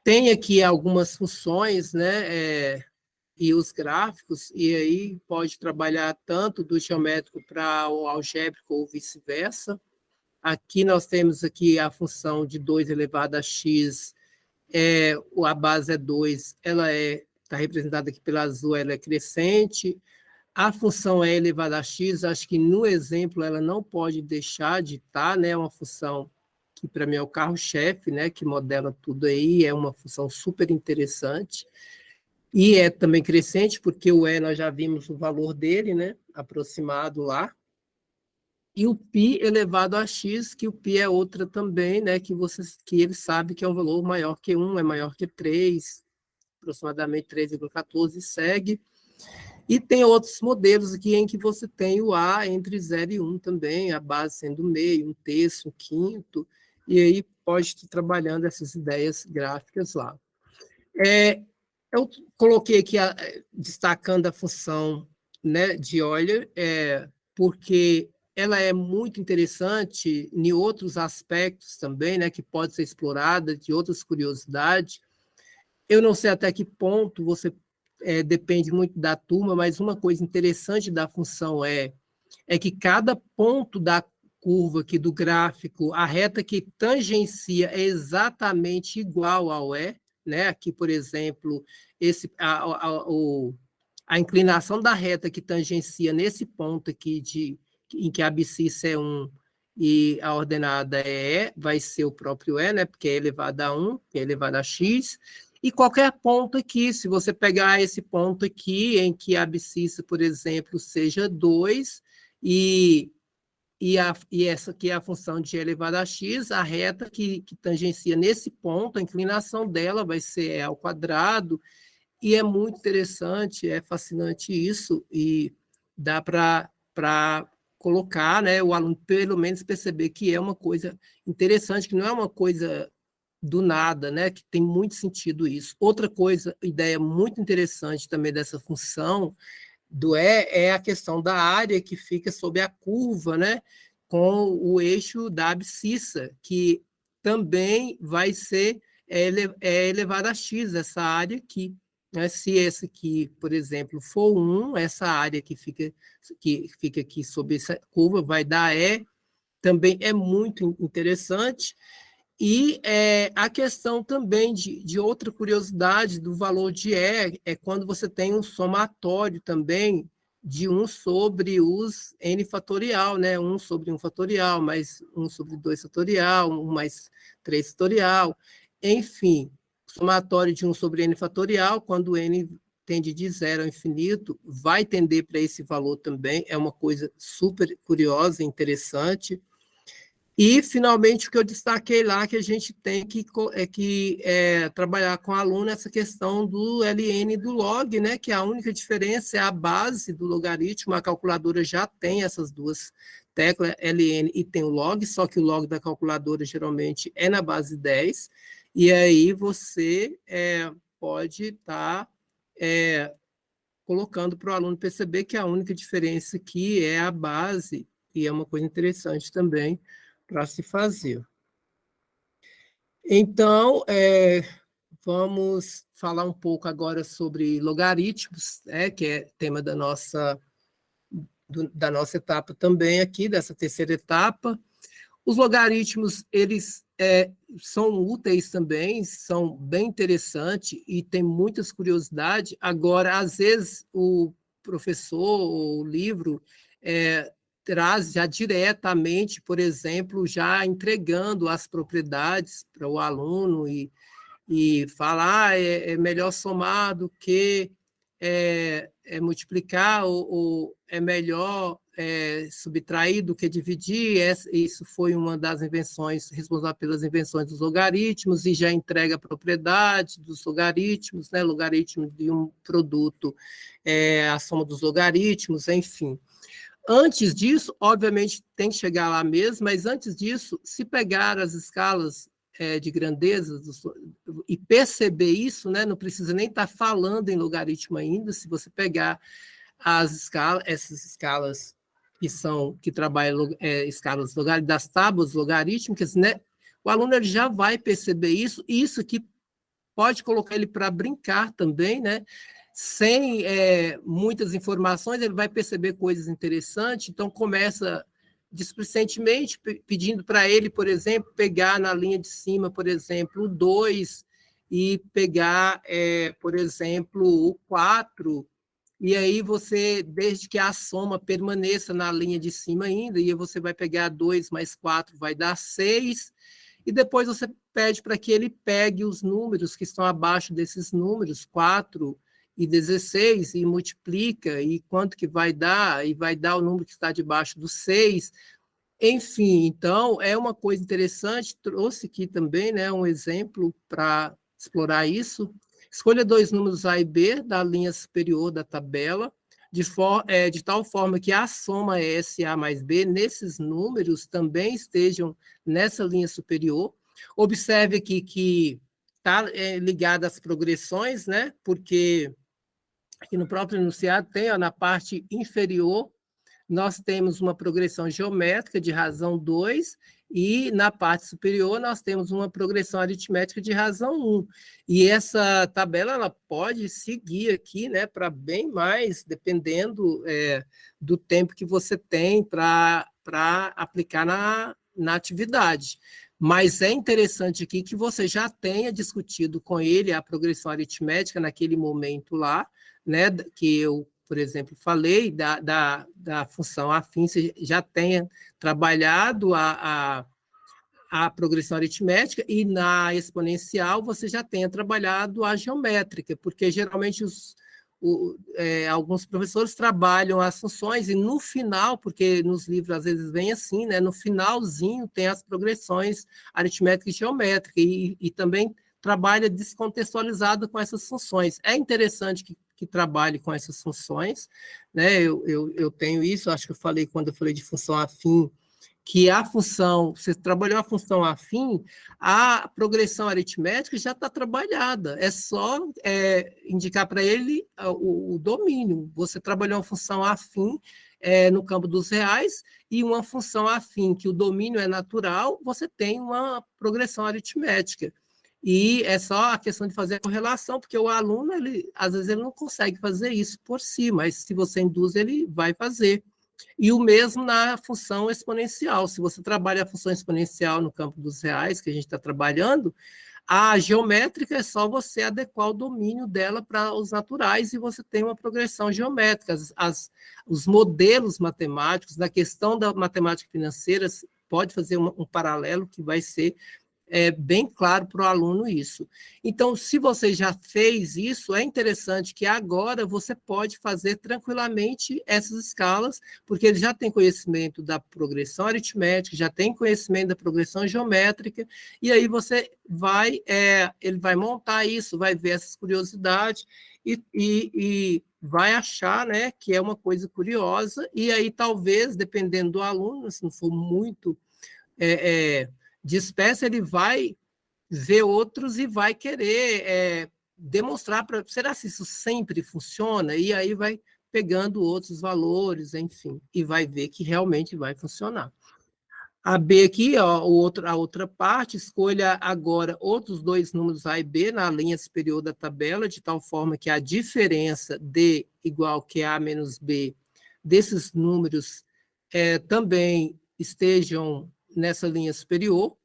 Tem aqui algumas funções, né, e os gráficos, e aí pode trabalhar tanto do geométrico para o algébrico ou vice-versa. Aqui nós temos aqui a função de 2 elevado a x, a base é 2, ela está representada aqui pela azul, ela é crescente. A função e elevado a x, acho que no exemplo ela não pode deixar de estar, né? Uma função que para mim é o carro-chefe, né? Que modela tudo aí, é uma função super interessante. E é também crescente, porque o E nós já vimos o valor dele, né? Aproximado lá. E o π elevado a x, que o π é outra também, né? Que ele sabe que é um valor maior que 1, é maior que 3, aproximadamente 3,14, segue. E tem outros modelos aqui em que você tem o A entre 0 e 1 também, a base sendo meio, 1/3, 1/5, e aí pode estar trabalhando essas ideias gráficas lá. Eu coloquei aqui, destacando a função, né, de Euler, porque ela é muito interessante em outros aspectos também, né, que pode ser explorada, de outras curiosidades. Eu não sei até que ponto você depende muito da turma, mas uma coisa interessante da função é que cada ponto da curva aqui do gráfico, a reta que tangencia é exatamente igual ao E, né? Aqui, por exemplo, a inclinação da reta que tangencia nesse ponto aqui em que a abscissa é 1 e a ordenada é E, vai ser o próprio E, né? Porque é elevado a 1, que é elevado a x. E qualquer ponto aqui, se você pegar esse ponto aqui, em que a abscissa, por exemplo, seja 2, e essa aqui é a função de elevado a x, a reta que tangencia nesse ponto, a inclinação dela vai ser E ao quadrado, e é muito interessante, é fascinante isso, e dá para colocar, né, o aluno pelo menos perceber que é uma coisa interessante, que não é uma coisa do nada, né? Que tem muito sentido isso. Outra coisa, ideia muito interessante também dessa função do E é a questão da área que fica sob a curva, né? Com o eixo da abscissa, que também vai ser elevado a x, essa área aqui. Né? Se esse aqui, por exemplo, for 1, essa área que fica aqui sob essa curva vai dar E, também é muito interessante. E a questão também de outra curiosidade do valor de E é quando você tem um somatório também de 1 sobre os n fatorial, né? 1 sobre 1 fatorial, mais 1 sobre 2 fatorial, 1 mais 3 fatorial, enfim, somatório de 1 sobre n fatorial, quando n tende de 0 ao infinito, vai tender para esse valor também, é uma coisa super curiosa e interessante. E, finalmente, o que eu destaquei lá, que a gente tem que trabalhar com o aluno essa questão do ln e do log, né? Que a única diferença é a base do logaritmo, a calculadora já tem essas duas teclas, ln e tem o log, só que o log da calculadora geralmente é na base 10, e aí você pode estar colocando para o aluno perceber que a única diferença aqui é a base, e é uma coisa interessante também, para se fazer. Então, vamos falar um pouco agora sobre logaritmos, que é tema da nossa etapa também aqui, dessa terceira etapa. Os logaritmos, eles são úteis também, são bem interessantes e tem muitas curiosidades. Agora, às vezes, o professor, o livro, traz já diretamente, por exemplo, já entregando as propriedades para o aluno e fala, é melhor somar do que multiplicar, ou é melhor subtrair do que dividir. Isso foi uma das invenções, responsável pelas invenções dos logaritmos, e já entrega a propriedade dos logaritmos, né? Logaritmo de um produto, a soma dos logaritmos, enfim. Antes disso, obviamente, tem que chegar lá mesmo, mas antes disso, se pegar as escalas de grandeza e perceber isso, né, não precisa nem estar falando em logaritmo ainda, se você pegar essas escalas que trabalham escalas das tábuas logarítmicas, né? O aluno ele já vai perceber isso que pode colocar ele para brincar também, né? Sem muitas informações, ele vai perceber coisas interessantes, então começa displicentemente pedindo para ele, por exemplo, pegar na linha de cima, por exemplo, o 2 e pegar, por exemplo, o 4, e aí você, desde que a soma permaneça na linha de cima ainda, e aí você vai pegar 2 mais 4, vai dar 6, e depois você pede para que ele pegue os números que estão abaixo desses números, 4 e 16, e multiplica, e quanto que vai dar, e vai dar o número que está debaixo do 6. Enfim, então, é uma coisa interessante, trouxe aqui também, né, um exemplo para explorar isso. Escolha 2 números A e B da linha superior da tabela, de tal forma que a soma SA mais B nesses números também estejam nessa linha superior. Observe aqui que está ligado às progressões, né? Porque aqui no próprio enunciado tem, ó, na parte inferior, nós temos uma progressão geométrica de razão 2 e na parte superior nós temos uma progressão aritmética de razão 1. E essa tabela ela pode seguir aqui, né, para bem mais, dependendo do tempo que você tem para aplicar na atividade. Mas é interessante aqui que você já tenha discutido com ele a progressão aritmética naquele momento lá, né, que eu, por exemplo, falei da função afim, você já tenha trabalhado a progressão aritmética, e na exponencial você já tenha trabalhado a geométrica, porque geralmente alguns professores trabalham as funções, e no final, porque nos livros às vezes vem assim, né, no finalzinho tem as progressões aritméticas e geométricas, e também trabalha descontextualizado com essas funções. É interessante que trabalhe com essas funções, né? Eu tenho isso, acho que eu falei quando eu falei de função afim, que a função, você trabalhou a função afim, a progressão aritmética já está trabalhada, é só indicar para ele o domínio. Você trabalhou uma função afim no campo dos reais, e uma função afim que o domínio é natural, você tem uma progressão aritmética. E é só a questão de fazer a correlação, porque o aluno, às vezes, ele não consegue fazer isso por si, mas se você induz, ele vai fazer. E o mesmo na função exponencial. Se você trabalha a função exponencial no campo dos reais, que a gente está trabalhando, a geométrica é só você adequar o domínio dela para os naturais, e você tem uma progressão geométrica. Os modelos matemáticos, na questão da matemática financeira, pode fazer um paralelo que vai ser bem claro para o aluno isso. Então, se você já fez isso, é interessante que agora você pode fazer tranquilamente essas escalas, porque ele já tem conhecimento da progressão aritmética, já tem conhecimento da progressão geométrica, e aí ele vai montar isso, vai ver essas curiosidades e vai achar, né, que é uma coisa curiosa, e aí talvez, dependendo do aluno, se não for muito disperso, ele vai ver outros e vai querer demonstrar para... Será que isso sempre funciona? E aí vai pegando outros valores, enfim, e vai ver que realmente vai funcionar. A B aqui, ó, a outra parte, escolha agora outros 2 números A e B na linha superior da tabela, de tal forma que a diferença D igual que A menos B desses números também estejam nessa linha superior.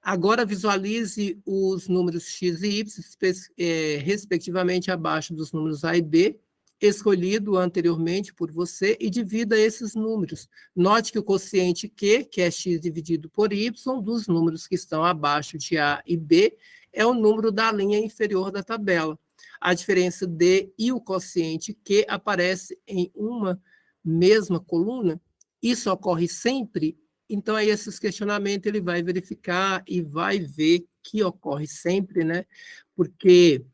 Agora visualize os números x e y, respectivamente abaixo dos números A e B, escolhido anteriormente por você, e divida esses números. Note que o quociente Q, que é x dividido por y, dos números que estão abaixo de A e B, é o número da linha inferior da tabela. A diferença D e o quociente Q aparece em uma mesma coluna. Isso ocorre sempre? Então, aí esses questionamentos ele vai verificar e vai ver que ocorre sempre, né? Porque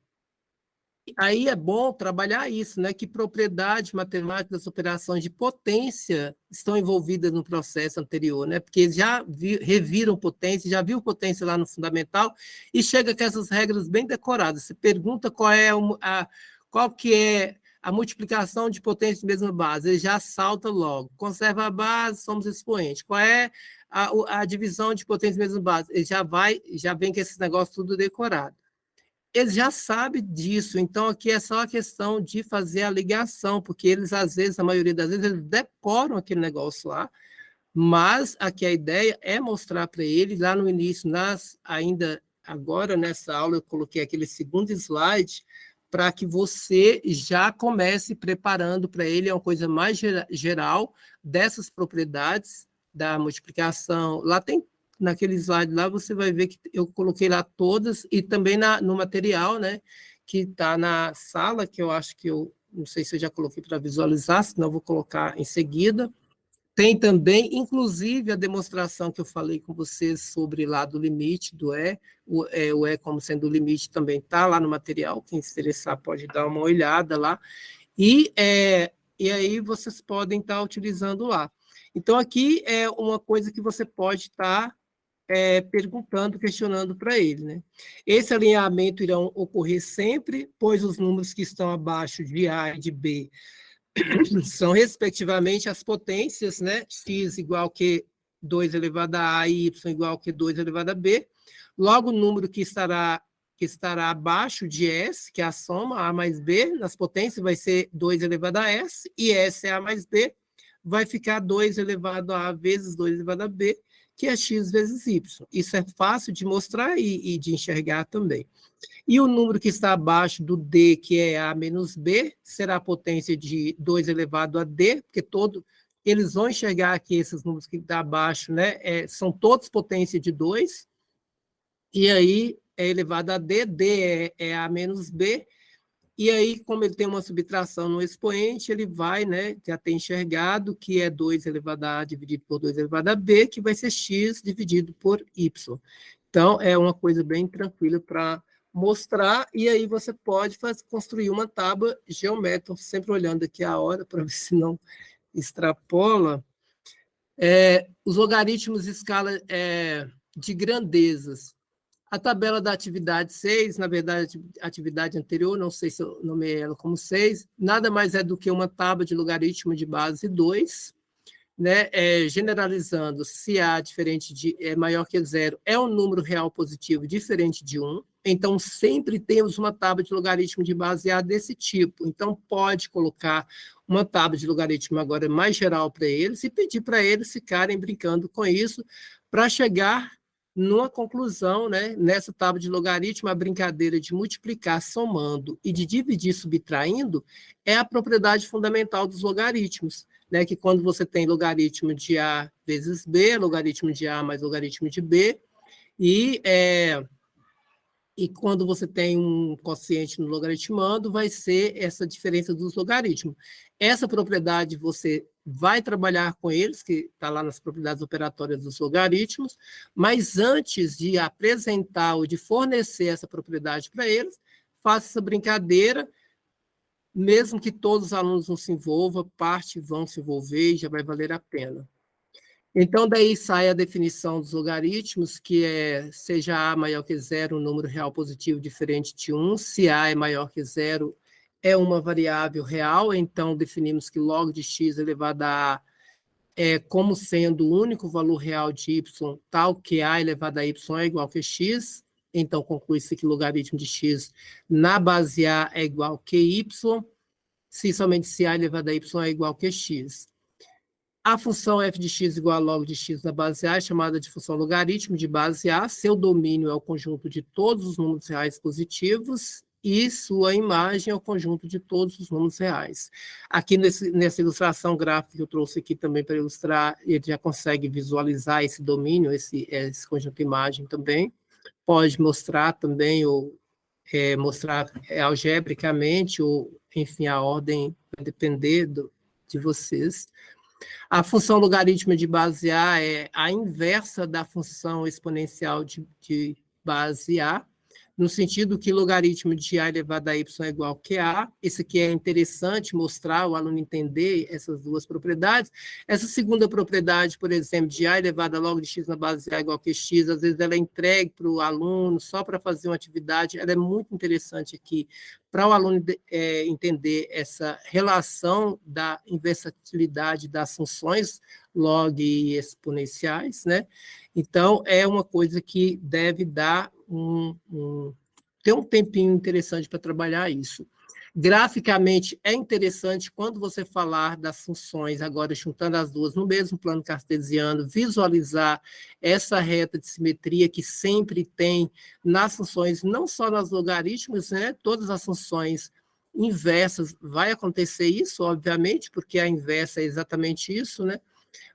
aí é bom trabalhar isso, né? Que propriedade matemática das operações de potência estão envolvidas no processo anterior, né? Porque eles já reviram potência, já viu potência lá no fundamental, e chega com essas regras bem decoradas. Você pergunta qual que é a multiplicação de potências de mesma base, ele já salta logo. Conserva a base, somos expoentes. Qual é a divisão de potências de mesma base? Ele já vem com esse negócio tudo decorado. Eles já sabem disso, então aqui é só a questão de fazer a ligação, porque eles, às vezes, a maioria das vezes, eles decoram aquele negócio lá, mas aqui a ideia é mostrar para ele, lá no início, ainda agora nessa aula, eu coloquei aquele segundo slide, para que você já comece preparando para ele, é uma coisa mais geral dessas propriedades da multiplicação. Lá tem, naquele slide lá, você vai ver que eu coloquei lá todas, e também no material, né, que está na sala, que eu acho que não sei se eu já coloquei para visualizar, senão eu vou colocar em seguida. Tem também, inclusive, a demonstração que eu falei com vocês sobre lá do limite do o E como sendo o limite também está lá no material, quem se interessar pode dar uma olhada lá, e aí vocês podem estar utilizando lá. Então, aqui é uma coisa que você pode estar perguntando, questionando para ele, né? Esse alinhamento irá ocorrer sempre, pois os números que estão abaixo de A e de B são, respectivamente, as potências, né? X igual que 2 elevado a A e Y igual que 2 elevado a B. Logo, o número que estará abaixo de S, que é a soma A mais B, nas potências vai ser 2 elevado a S, e S é A mais B, vai ficar 2 elevado a A vezes 2 elevado a B, que é X vezes Y. Isso é fácil de mostrar e de enxergar também. E o número que está abaixo do D, que é A menos B, será a potência de 2 elevado a D, porque eles vão enxergar que esses números que estão abaixo, né, são todos potência de 2, e aí é elevado a D, D é A menos B, e aí, como ele tem uma subtração no expoente, ele vai, né, já ter enxergado que é 2 elevado a A dividido por 2 elevado a B, que vai ser X dividido por Y. Então, é uma coisa bem tranquila para mostrar, e aí você pode construir uma tábua geométrica, sempre olhando aqui a hora para ver se não extrapola. Os logaritmos de escala de grandezas. A tabela da atividade 6, na verdade, a atividade anterior, não sei se eu nomeei ela como 6, nada mais é do que uma tábua de logaritmo de base 2, né? Generalizando, se A é maior que 0, é um número real positivo diferente de 1, então sempre temos uma tábua de logaritmo de base A desse tipo, então pode colocar uma tábua de logaritmo agora mais geral para eles e pedir para eles ficarem brincando com isso para chegar numa conclusão, né? Nessa tábua de logaritmo, a brincadeira de multiplicar somando e de dividir subtraindo é a propriedade fundamental dos logaritmos, né? Que quando você tem logaritmo de A vezes B, logaritmo de A mais logaritmo de B, e quando você tem um quociente no logaritmando, vai ser essa diferença dos logaritmos. Essa propriedade você vai trabalhar com eles, que está lá nas propriedades operatórias dos logaritmos, mas antes de apresentar ou de fornecer essa propriedade para eles, faça essa brincadeira, mesmo que todos os alunos não se envolvam, parte vão se envolver e já vai valer a pena. Então, daí sai a definição dos logaritmos, que seja A maior que 0, um número real positivo diferente de 1, se A é maior que 0, é uma variável real, então definimos que log de x elevado a A é como sendo o único valor real de y, tal que A elevado a y é igual que x, então conclui-se que logaritmo de x na base A é igual que y, se somente se A elevado a y é igual que x. A função f de x igual a log de x na base A é chamada de função logaritmo de base A. Seu domínio é o conjunto de todos os números reais positivos e sua imagem é o conjunto de todos os números reais. Aqui nessa ilustração gráfica que eu trouxe aqui também para ilustrar, ele já consegue visualizar esse domínio, esse conjunto de imagem também. Pode mostrar também, ou mostrar algebricamente, ou, enfim, a ordem vai depender de vocês. A função logarítmica de base A é a inversa da função exponencial de base A. no sentido que logaritmo de A elevado a Y é igual a QA. Esse aqui é interessante mostrar, o aluno entender essas duas propriedades. Essa segunda propriedade, por exemplo, de A elevado a log de x na base de A igual a QX, às vezes ela é entregue para o aluno só para fazer uma atividade, ela é muito interessante aqui para o aluno entender essa relação da inversatilidade das funções log e exponenciais, né? Então, é uma coisa que deve dar ter um tempinho interessante para trabalhar isso. Graficamente, é interessante quando você falar das funções, agora juntando as duas no mesmo plano cartesiano, visualizar essa reta de simetria que sempre tem nas funções, não só nas logaritmos, né? Todas as funções inversas vai acontecer isso, obviamente, porque a inversa é exatamente isso, né?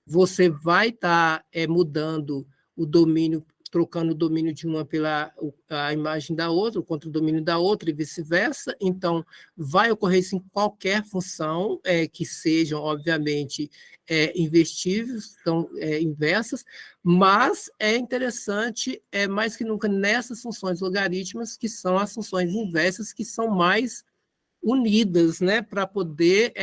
Você vai estar mudando o domínio, trocando o domínio de uma pela a imagem da outra, contra o domínio da outra e vice-versa. Então, vai ocorrer isso em qualquer função que sejam, obviamente, invertíveis, são inversas, mas é interessante, mais que nunca, nessas funções logarítmicas, que são as funções inversas, que são mais unidas, né, para poder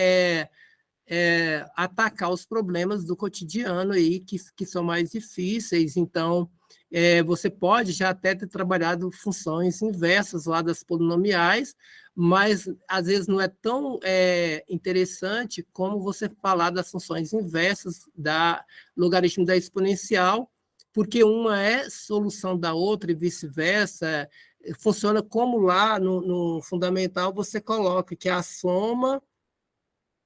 atacar os problemas do cotidiano aí, que são mais difíceis. Então, você pode já até ter trabalhado funções inversas lá das polinomiais, mas às vezes não é tão interessante como você falar das funções inversas da logaritmo da exponencial, porque uma é solução da outra e vice-versa. Funciona como lá no fundamental você coloca que a soma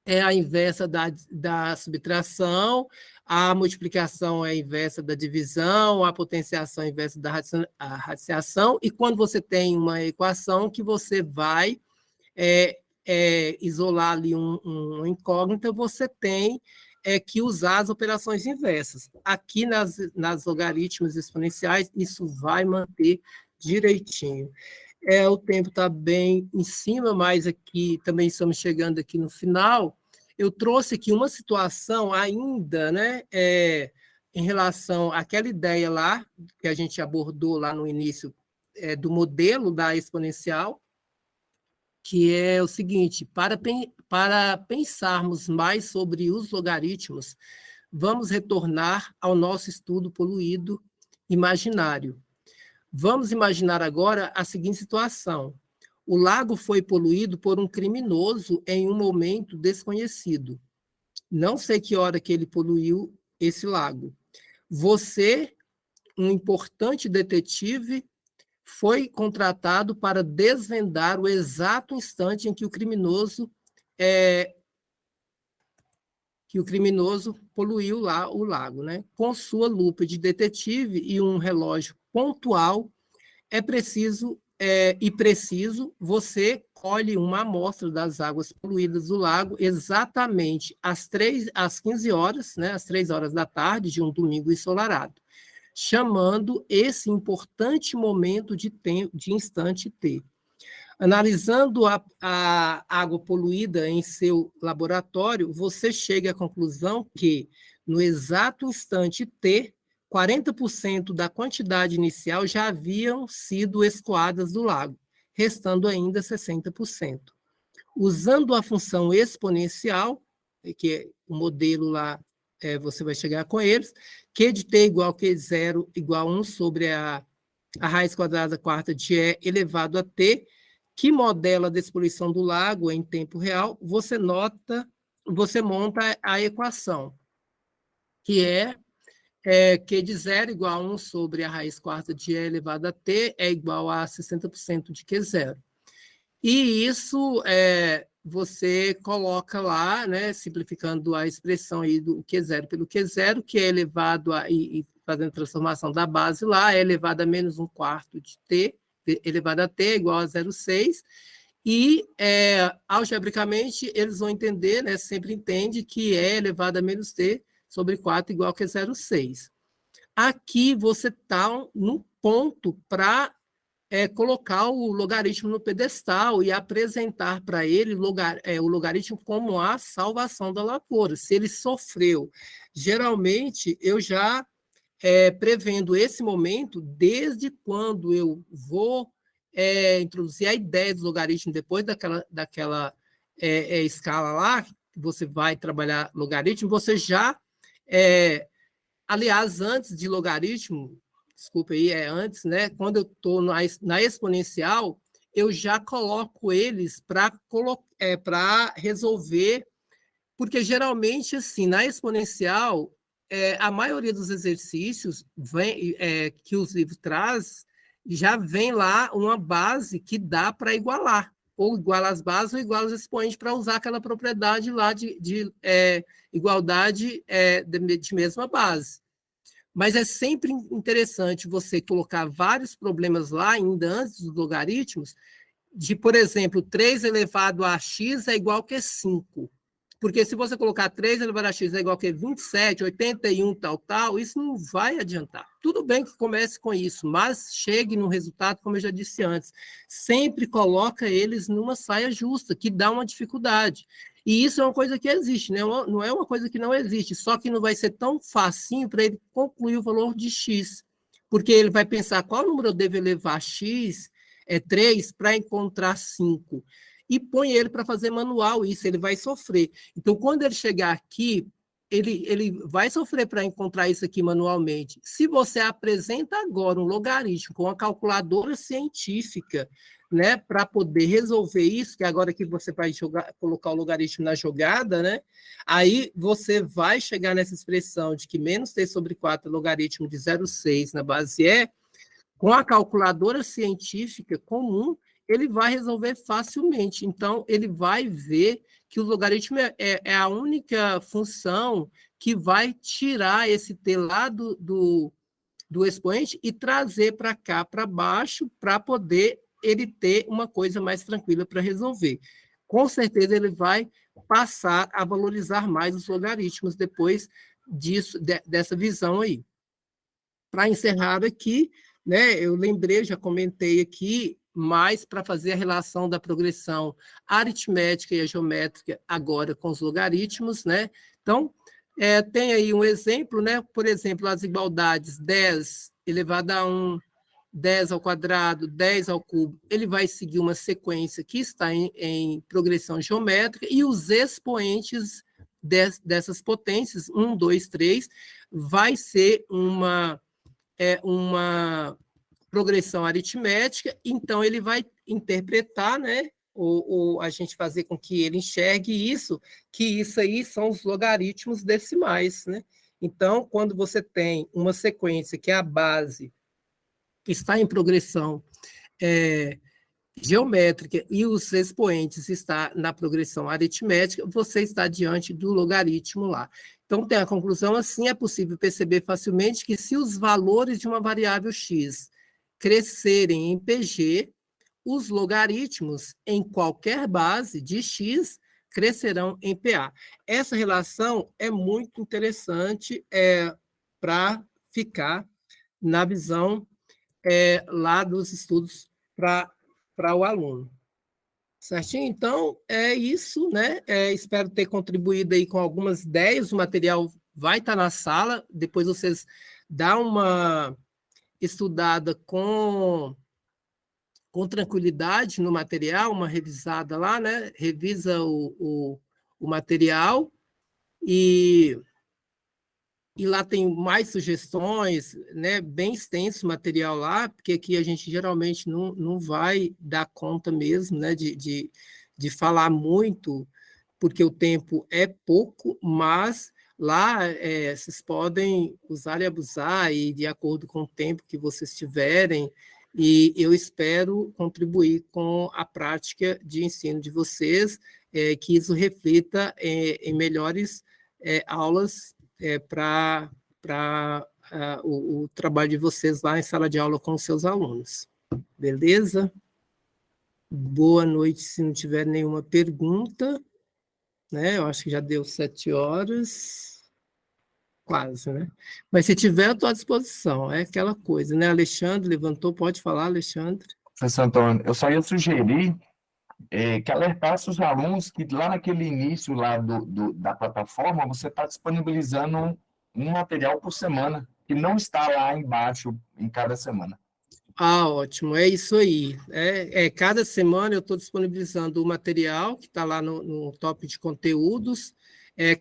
é a inversa da subtração, a multiplicação é a inversa da divisão, a potenciação é a inversa da radiciação, e quando você tem uma equação que você vai isolar ali uma incógnita, você tem que usar as operações inversas. Aqui nas logaritmos exponenciais, isso vai manter direitinho. O tempo está bem em cima, mas aqui também estamos chegando aqui no final. Eu trouxe aqui uma situação ainda, né, em relação àquela ideia lá, que a gente abordou lá no início, do modelo da exponencial, que é o seguinte: para pensarmos mais sobre os logaritmos, vamos retornar ao nosso estudo poluído imaginário. Vamos imaginar agora a seguinte situação: o lago foi poluído por um criminoso em um momento desconhecido. Não sei que hora que ele poluiu esse lago. Você, um importante detetive, foi contratado para desvendar o exato instante em que o criminoso poluiu lá o lago, né? Com sua lupa de detetive e um relógio pontual, preciso, você colhe uma amostra das águas poluídas do lago exatamente às 15 horas, né, às 3 horas da tarde de um domingo ensolarado, chamando esse importante momento de instante T. Analisando a água poluída em seu laboratório, você chega à conclusão que, no exato instante T, 40% da quantidade inicial já haviam sido escoadas do lago, restando ainda 60%. Usando a função exponencial, que é o modelo lá, você vai chegar com eles, Q de T igual a Q0 igual a 1 sobre a raiz quadrada quarta de E elevado a T, que modela a despoluição do lago em tempo real, você monta a equação, que Q de 0 igual a 1 sobre a raiz quarta de E elevado a T é igual a 60% de Q0. E isso você coloca lá, né, simplificando a expressão aí do Q0 pelo Q0, que é elevado a, e fazendo transformação da base lá, é elevado a menos 1/4 de T, elevado a T é igual a 0,6, e algebricamente eles vão entender, né, sempre entende que é elevado a menos T sobre 4 igual a 0,6. Aqui você está num ponto para colocar o logaritmo no pedestal e apresentar para ele o logaritmo como a salvação da lavoura, se ele sofreu. Geralmente, eu já prevendo esse momento, desde quando eu vou introduzir a ideia dos logaritmos depois daquela escala lá, que você vai trabalhar logaritmo, você já, aliás, antes de logaritmo, desculpa aí, antes, né? Quando eu estou na exponencial, eu já coloco eles para resolver, porque geralmente, assim, na exponencial, a maioria dos exercícios que os livros trazem já vem lá uma base que dá para igualar, ou iguala as bases ou iguala os expoentes para usar aquela propriedade lá de igualdade de mesma base. Mas é sempre interessante você colocar vários problemas lá, ainda antes dos logaritmos, de, por exemplo, 3 elevado a x é igual que 5. Porque se você colocar 3 elevado a x é igual que 27, 81, tal, isso não vai adiantar. Tudo bem que comece com isso, mas chegue no resultado, como eu já disse antes. Sempre coloca eles numa saia justa, que dá uma dificuldade. E isso é uma coisa que existe, né? Não é uma coisa que não existe, só que não vai ser tão facinho para ele concluir o valor de x. Porque ele vai pensar qual número eu devo elevar a x, 3, para encontrar 5. E põe ele para fazer manual isso, ele vai sofrer. Então, quando ele chegar aqui, ele vai sofrer para encontrar isso aqui manualmente. Se você apresenta agora um logaritmo com uma calculadora científica, né, para poder resolver isso, que agora que você vai colocar o logaritmo na jogada, né, aí você vai chegar nessa expressão de que menos t sobre 4 é logaritmo de 0,6 na base E, com a calculadora científica comum, ele vai resolver facilmente. Então, ele vai ver que o logaritmo é a única função que vai tirar esse t lá do expoente e trazer para cá, para baixo, para poder ele ter uma coisa mais tranquila para resolver. Com certeza, ele vai passar a valorizar mais os logaritmos depois dessa visão aí. Para encerrar aqui, né, eu lembrei, já comentei aqui, mas para fazer a relação da progressão aritmética e a geométrica agora com os logaritmos, né? Então, tem aí um exemplo, né? Por exemplo, as igualdades 10 elevado a 1, 10 ao quadrado, 10 ao cubo, ele vai seguir uma sequência que está em progressão geométrica e os expoentes dessas potências, 1, 2, 3, vai ser uma progressão aritmética, então ele vai interpretar, né, ou a gente fazer com que ele enxergue isso, que isso aí são os logaritmos decimais, né? Então, quando você tem uma sequência que é a base, que está em progressão geométrica e os expoentes está na progressão aritmética, você está diante do logaritmo lá. Então, tem a conclusão assim, é possível perceber facilmente que se os valores de uma variável x crescerem em PG, os logaritmos em qualquer base de x crescerão em PA. Essa relação é muito interessante para ficar na visão lá dos estudos para o aluno. Certinho? Então, é isso, né? Espero ter contribuído aí com algumas ideias. O material vai estar na sala, depois vocês dão uma estudada com tranquilidade no material, uma revisada lá, né? Revisa o material e lá tem mais sugestões, né? Bem extenso o material lá, porque aqui a gente geralmente não vai dar conta mesmo, né? de falar muito, porque o tempo é pouco, mas lá vocês podem usar e abusar, e de acordo com o tempo que vocês tiverem, e eu espero contribuir com a prática de ensino de vocês, que isso reflita em melhores aulas para o trabalho de vocês lá em sala de aula com os seus alunos. Beleza? Boa noite, se não tiver nenhuma pergunta. Né? Eu acho que já deu 7 horas. Quase, né? Mas se tiver, eu estou à disposição. É aquela coisa, né? Alexandre levantou, pode falar, Alexandre? Professor Antônio, eu só ia sugerir que alertasse os alunos que lá naquele início lá da plataforma, você está disponibilizando um material por semana, que não está lá embaixo em cada semana. Ah, ótimo, é isso aí. Cada semana eu estou disponibilizando o material que está lá no top de conteúdos.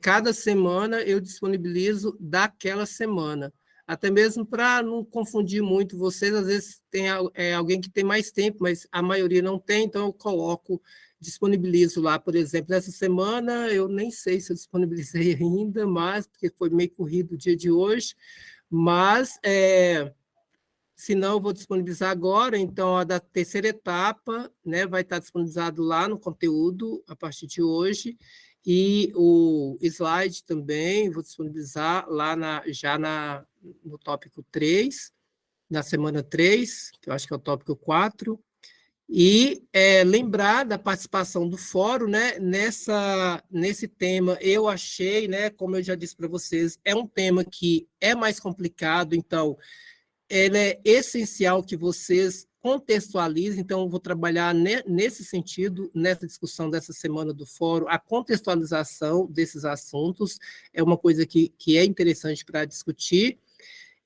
Cada semana eu disponibilizo daquela semana. Até mesmo para não confundir muito vocês, às vezes tem alguém que tem mais tempo, mas a maioria não tem, então eu coloco, disponibilizo lá, por exemplo, nessa semana eu nem sei se eu disponibilizei ainda, mas porque foi meio corrido o dia de hoje, mas se não, eu vou disponibilizar agora. Então, a da terceira etapa, né, vai estar disponibilizado lá no conteúdo a partir de hoje. E o slide também, vou disponibilizar lá no tópico 3, na semana 3, que eu acho que é o tópico 4. E lembrar da participação do fórum, né, nesse tema. Eu achei, né, como eu já disse para vocês, é um tema que é mais complicado, então ele é essencial que vocês contextualizem, então eu vou trabalhar nesse sentido, nessa discussão dessa semana do fórum, a contextualização desses assuntos é uma coisa que é interessante para discutir,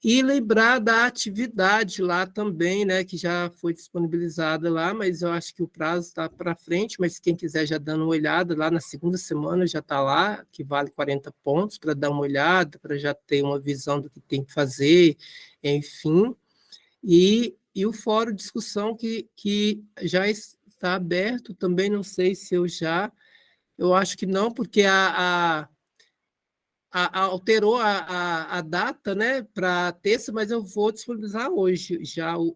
e lembrar da atividade lá também, né, que já foi disponibilizada lá, mas eu acho que o prazo está para frente, mas quem quiser já dando uma olhada, lá na segunda semana já está lá, que vale 40 pontos, para dar uma olhada, para já ter uma visão do que tem que fazer, enfim. E o fórum de discussão que já está aberto, também não sei se eu acho que não, porque alterou a data, né, para terça, mas eu vou disponibilizar hoje já ou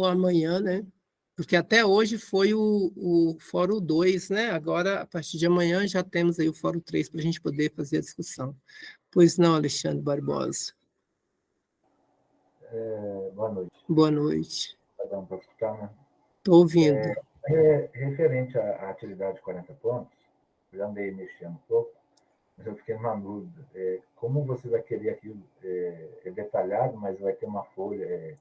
amanhã, né? Porque até hoje foi o Fórum 2, né? Agora, a partir de amanhã, já temos aí o Fórum 3 para a gente poder fazer a discussão. Pois não, Alexandre Barbosa. Boa noite. Boa noite. Está dando para escutar, né? Estou ouvindo. Referente à atividade de 40 pontos, eu já andei mexendo um pouco, mas eu fiquei numa dúvida. Como você vai querer aquilo detalhado, mas vai ter uma folha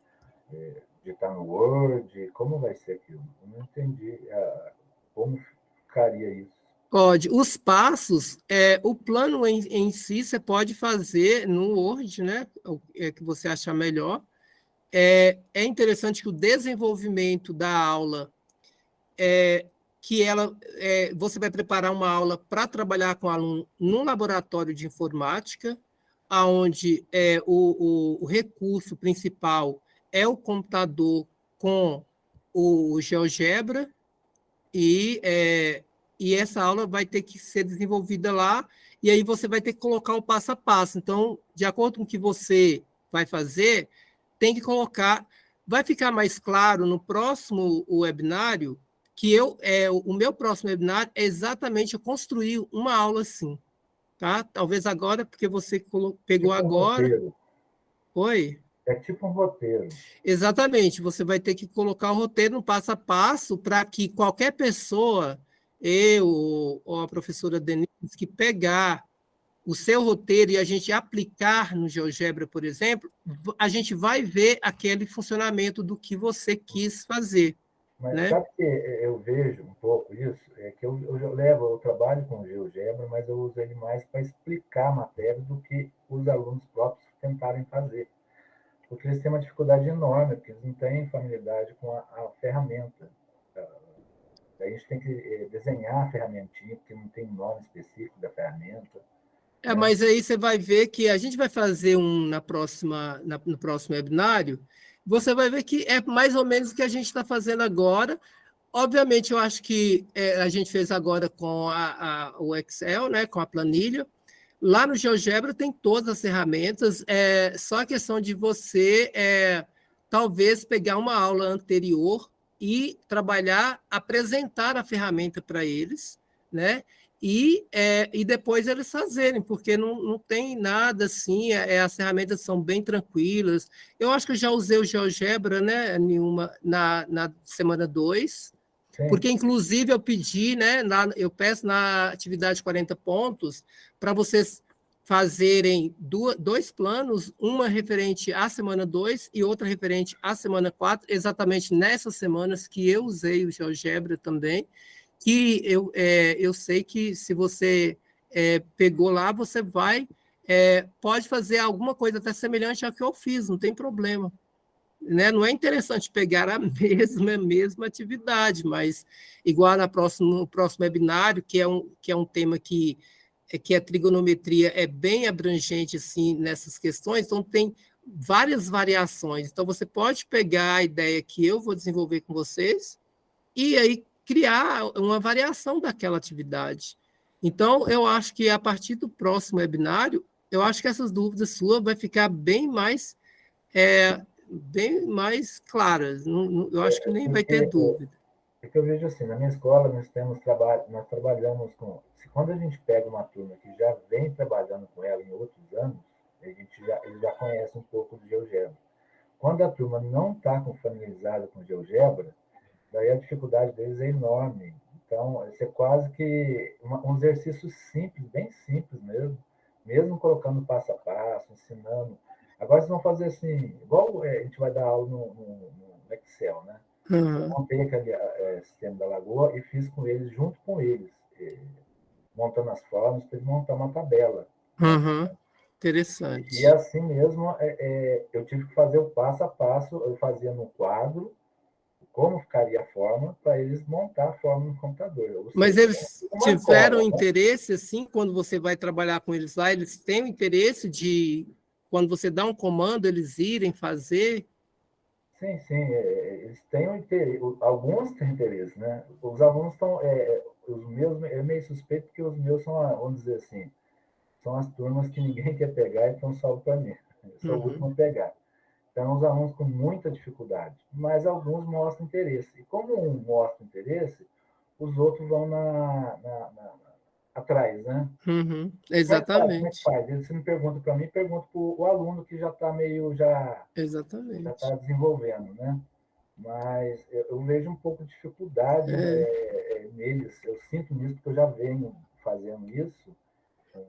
de estar no Word? Como vai ser aquilo? Eu não entendi como ficaria isso. Pode. Os passos, o plano em si, você pode fazer no Word, né? O que você achar melhor. É interessante que o desenvolvimento da aula, você vai preparar uma aula para trabalhar com o aluno num laboratório de informática, onde o recurso principal é o computador com o GeoGebra, e essa aula vai ter que ser desenvolvida lá, e aí você vai ter que colocar o passo a passo. Então, de acordo com o que você vai fazer, tem que colocar. Vai ficar mais claro no próximo webinário que o meu próximo webinário é exatamente eu construir uma aula assim, tá? Talvez agora, porque você pegou Tipo agora. Roteiro. Oi? É tipo um roteiro. Exatamente, você vai ter que colocar o roteiro no passo a passo para que qualquer pessoa, eu ou a professora Denise, que pegar o seu roteiro e a gente aplicar no GeoGebra, por exemplo, a gente vai ver aquele funcionamento do que você quis fazer. Mas Né? sabe que eu vejo um pouco isso? É que eu trabalho com GeoGebra, mas eu uso ele mais para explicar a matéria do que os alunos próprios tentarem fazer. Porque eles têm uma dificuldade enorme, porque eles não têm familiaridade com a ferramenta. A gente tem que desenhar a ferramentinha, porque não tem nome específico da ferramenta. Né? Mas aí você vai ver que a gente vai fazer no próximo webinário, você vai ver que é mais ou menos o que a gente está fazendo agora. Obviamente, eu acho que a gente fez agora com o Excel, né, com a planilha. Lá no GeoGebra tem todas as ferramentas, só a questão de você talvez pegar uma aula anterior e trabalhar, apresentar a ferramenta para eles, né? E depois eles fazerem, porque não tem nada assim, as ferramentas são bem tranquilas. Eu acho que eu já usei o GeoGebra, né, na semana 2, porque, inclusive, eu pedi, né, eu peço na atividade 40 pontos, para vocês fazerem dois planos, uma referente à semana 2 e outra referente à semana 4, exatamente nessas semanas que eu usei o GeoGebra também, que eu sei que se você pegou lá, você pode fazer alguma coisa até semelhante ao que eu fiz, não tem problema. né? Não é interessante pegar a mesma atividade, mas igual no próximo webinário, que é um tema que a trigonometria é bem abrangente assim, nessas questões, então tem várias variações. Então, você pode pegar a ideia que eu vou desenvolver com vocês e aí criar uma variação daquela atividade. Então, eu acho que a partir do próximo webinário, eu acho que essas dúvidas suas vai ficar bem mais claras. Eu acho que nem vai ter dúvida. É que eu vejo assim, na minha escola nós trabalhamos com, quando a gente pega uma turma que já vem trabalhando com ela em outros anos, eles já conhecem um pouco de GeoGebra. Quando a turma não está familiarizada com GeoGebra, daí a dificuldade deles é enorme. Então, isso é quase que um exercício simples, bem simples mesmo colocando passo a passo, ensinando. Agora vocês vão fazer assim, igual a gente vai dar aula no Excel, né? Eu montei aquele sistema da Lagoa e fiz com eles, junto com eles, montando as formas para eles montar uma tabela. Interessante. E assim mesmo, eu tive que fazer o passo a passo, eu fazia no quadro, como ficaria a forma, para eles montar a forma no computador. Mas eles tiveram interesse, assim, quando você vai trabalhar com eles lá, eles têm o interesse de, quando você dá um comando, eles irem fazer? Sim, eles têm um interesse, alguns têm interesse, né? Os alunos estão, os meus, é meio suspeito porque os meus são, vamos dizer assim, são as turmas que ninguém quer pegar, então salvo para mim. Eu sou o último a pegar. Então, os alunos com muita dificuldade, mas alguns mostram interesse. E como um mostra interesse, os outros vão atrás, né? Exatamente. Como é que faz? Eles me perguntam para mim, perguntam para o aluno que já está meio, já está desenvolvendo, né? Mas eu vejo um pouco de dificuldade neles, eu sinto nisso, porque eu já venho fazendo isso,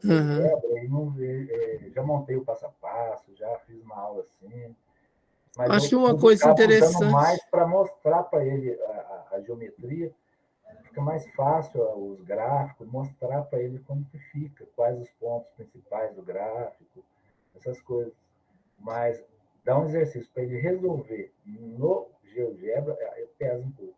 e não vejo, já montei o passo a passo, já fiz uma aula assim, mas acho que uma coisa interessante, usando mais para mostrar para ele a geometria, fica mais fácil os gráficos, mostrar para ele como que fica, quais os pontos principais do gráfico, essas coisas. Mas dar um exercício para ele resolver no GeoGebra, pesa um pouco.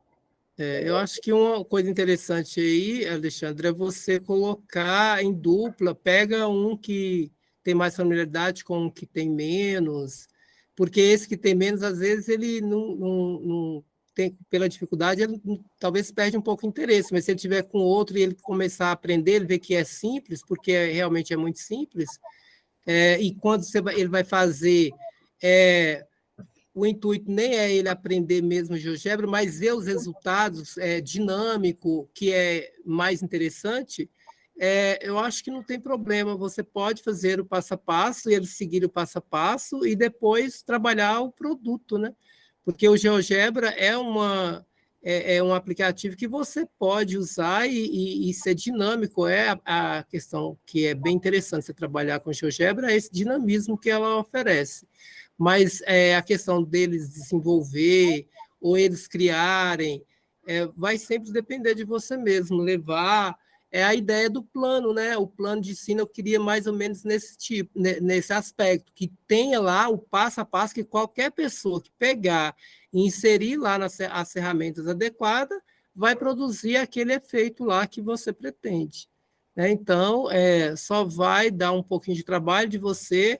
Eu acho que uma coisa interessante aí, Alexandre, é você colocar em dupla, pega um que tem mais familiaridade com um que tem menos, porque esse que tem menos, às vezes, ele não tem, pela dificuldade, ele talvez perde um pouco o interesse, mas se ele tiver com outro e ele começar a aprender, ele vê que é simples, porque realmente é muito simples, e quando ele vai fazer... o intuito nem é ele aprender mesmo GeoGebra, mas ver os resultados dinâmico, que é mais interessante, eu acho que não tem problema. Você pode fazer o passo a passo, ele seguir o passo a passo e depois trabalhar o produto, né? Porque o GeoGebra é um aplicativo que você pode usar e ser dinâmico. É a questão que é bem interessante você trabalhar com GeoGebra, é esse dinamismo que ela oferece. Mas a questão deles desenvolver ou eles criarem vai sempre depender de você mesmo, levar a ideia do plano, né? O plano de ensino eu queria mais ou menos nesse aspecto, que tenha lá o passo a passo que qualquer pessoa que pegar e inserir lá as ferramentas adequadas vai produzir aquele efeito lá que você pretende. Né? Então, só vai dar um pouquinho de trabalho de você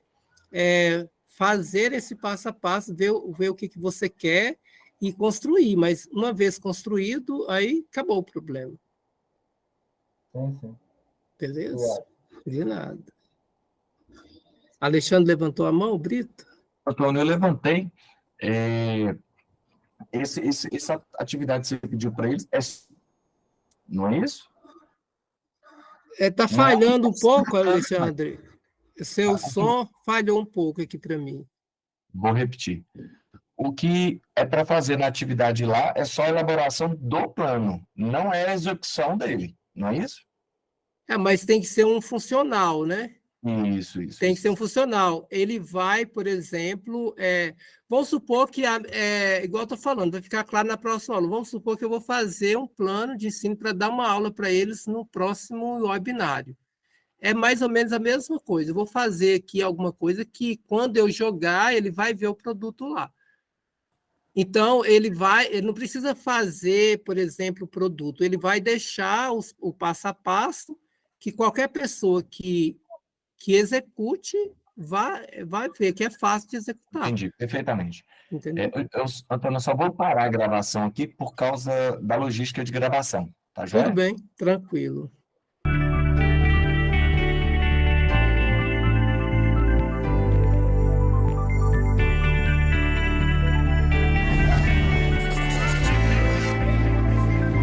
fazer esse passo a passo, ver o que você quer e construir, mas uma vez construído, aí acabou o problema. Sim. Beleza? De nada. Alexandre levantou a mão, Brito? Antônio, eu levantei. Essa atividade que você pediu para eles, não é isso? Está falhando um pouco, Alexandre. Seu som falhou um pouco aqui para mim. Vou repetir. O que é para fazer na atividade lá é só a elaboração do plano, não é a execução dele, não é isso? Mas tem que ser um funcional, né? Isso. Tem que ser um funcional. Ele vai, por exemplo, vamos supor que, igual eu estou falando, vai ficar claro na próxima aula. Vamos supor que eu vou fazer um plano de ensino para dar uma aula para eles no próximo webinário. É mais ou menos a mesma coisa. Eu vou fazer aqui alguma coisa que, quando eu jogar, ele vai ver o produto lá. Então, ele não precisa fazer, por exemplo, o produto, ele vai deixar o passo a passo que qualquer pessoa que execute vai ver que é fácil de executar, Entendi, perfeitamente. entendeu? Antônio, eu só vou parar a gravação aqui por causa da logística de gravação, tá Tudo joia? bem, tranquilo.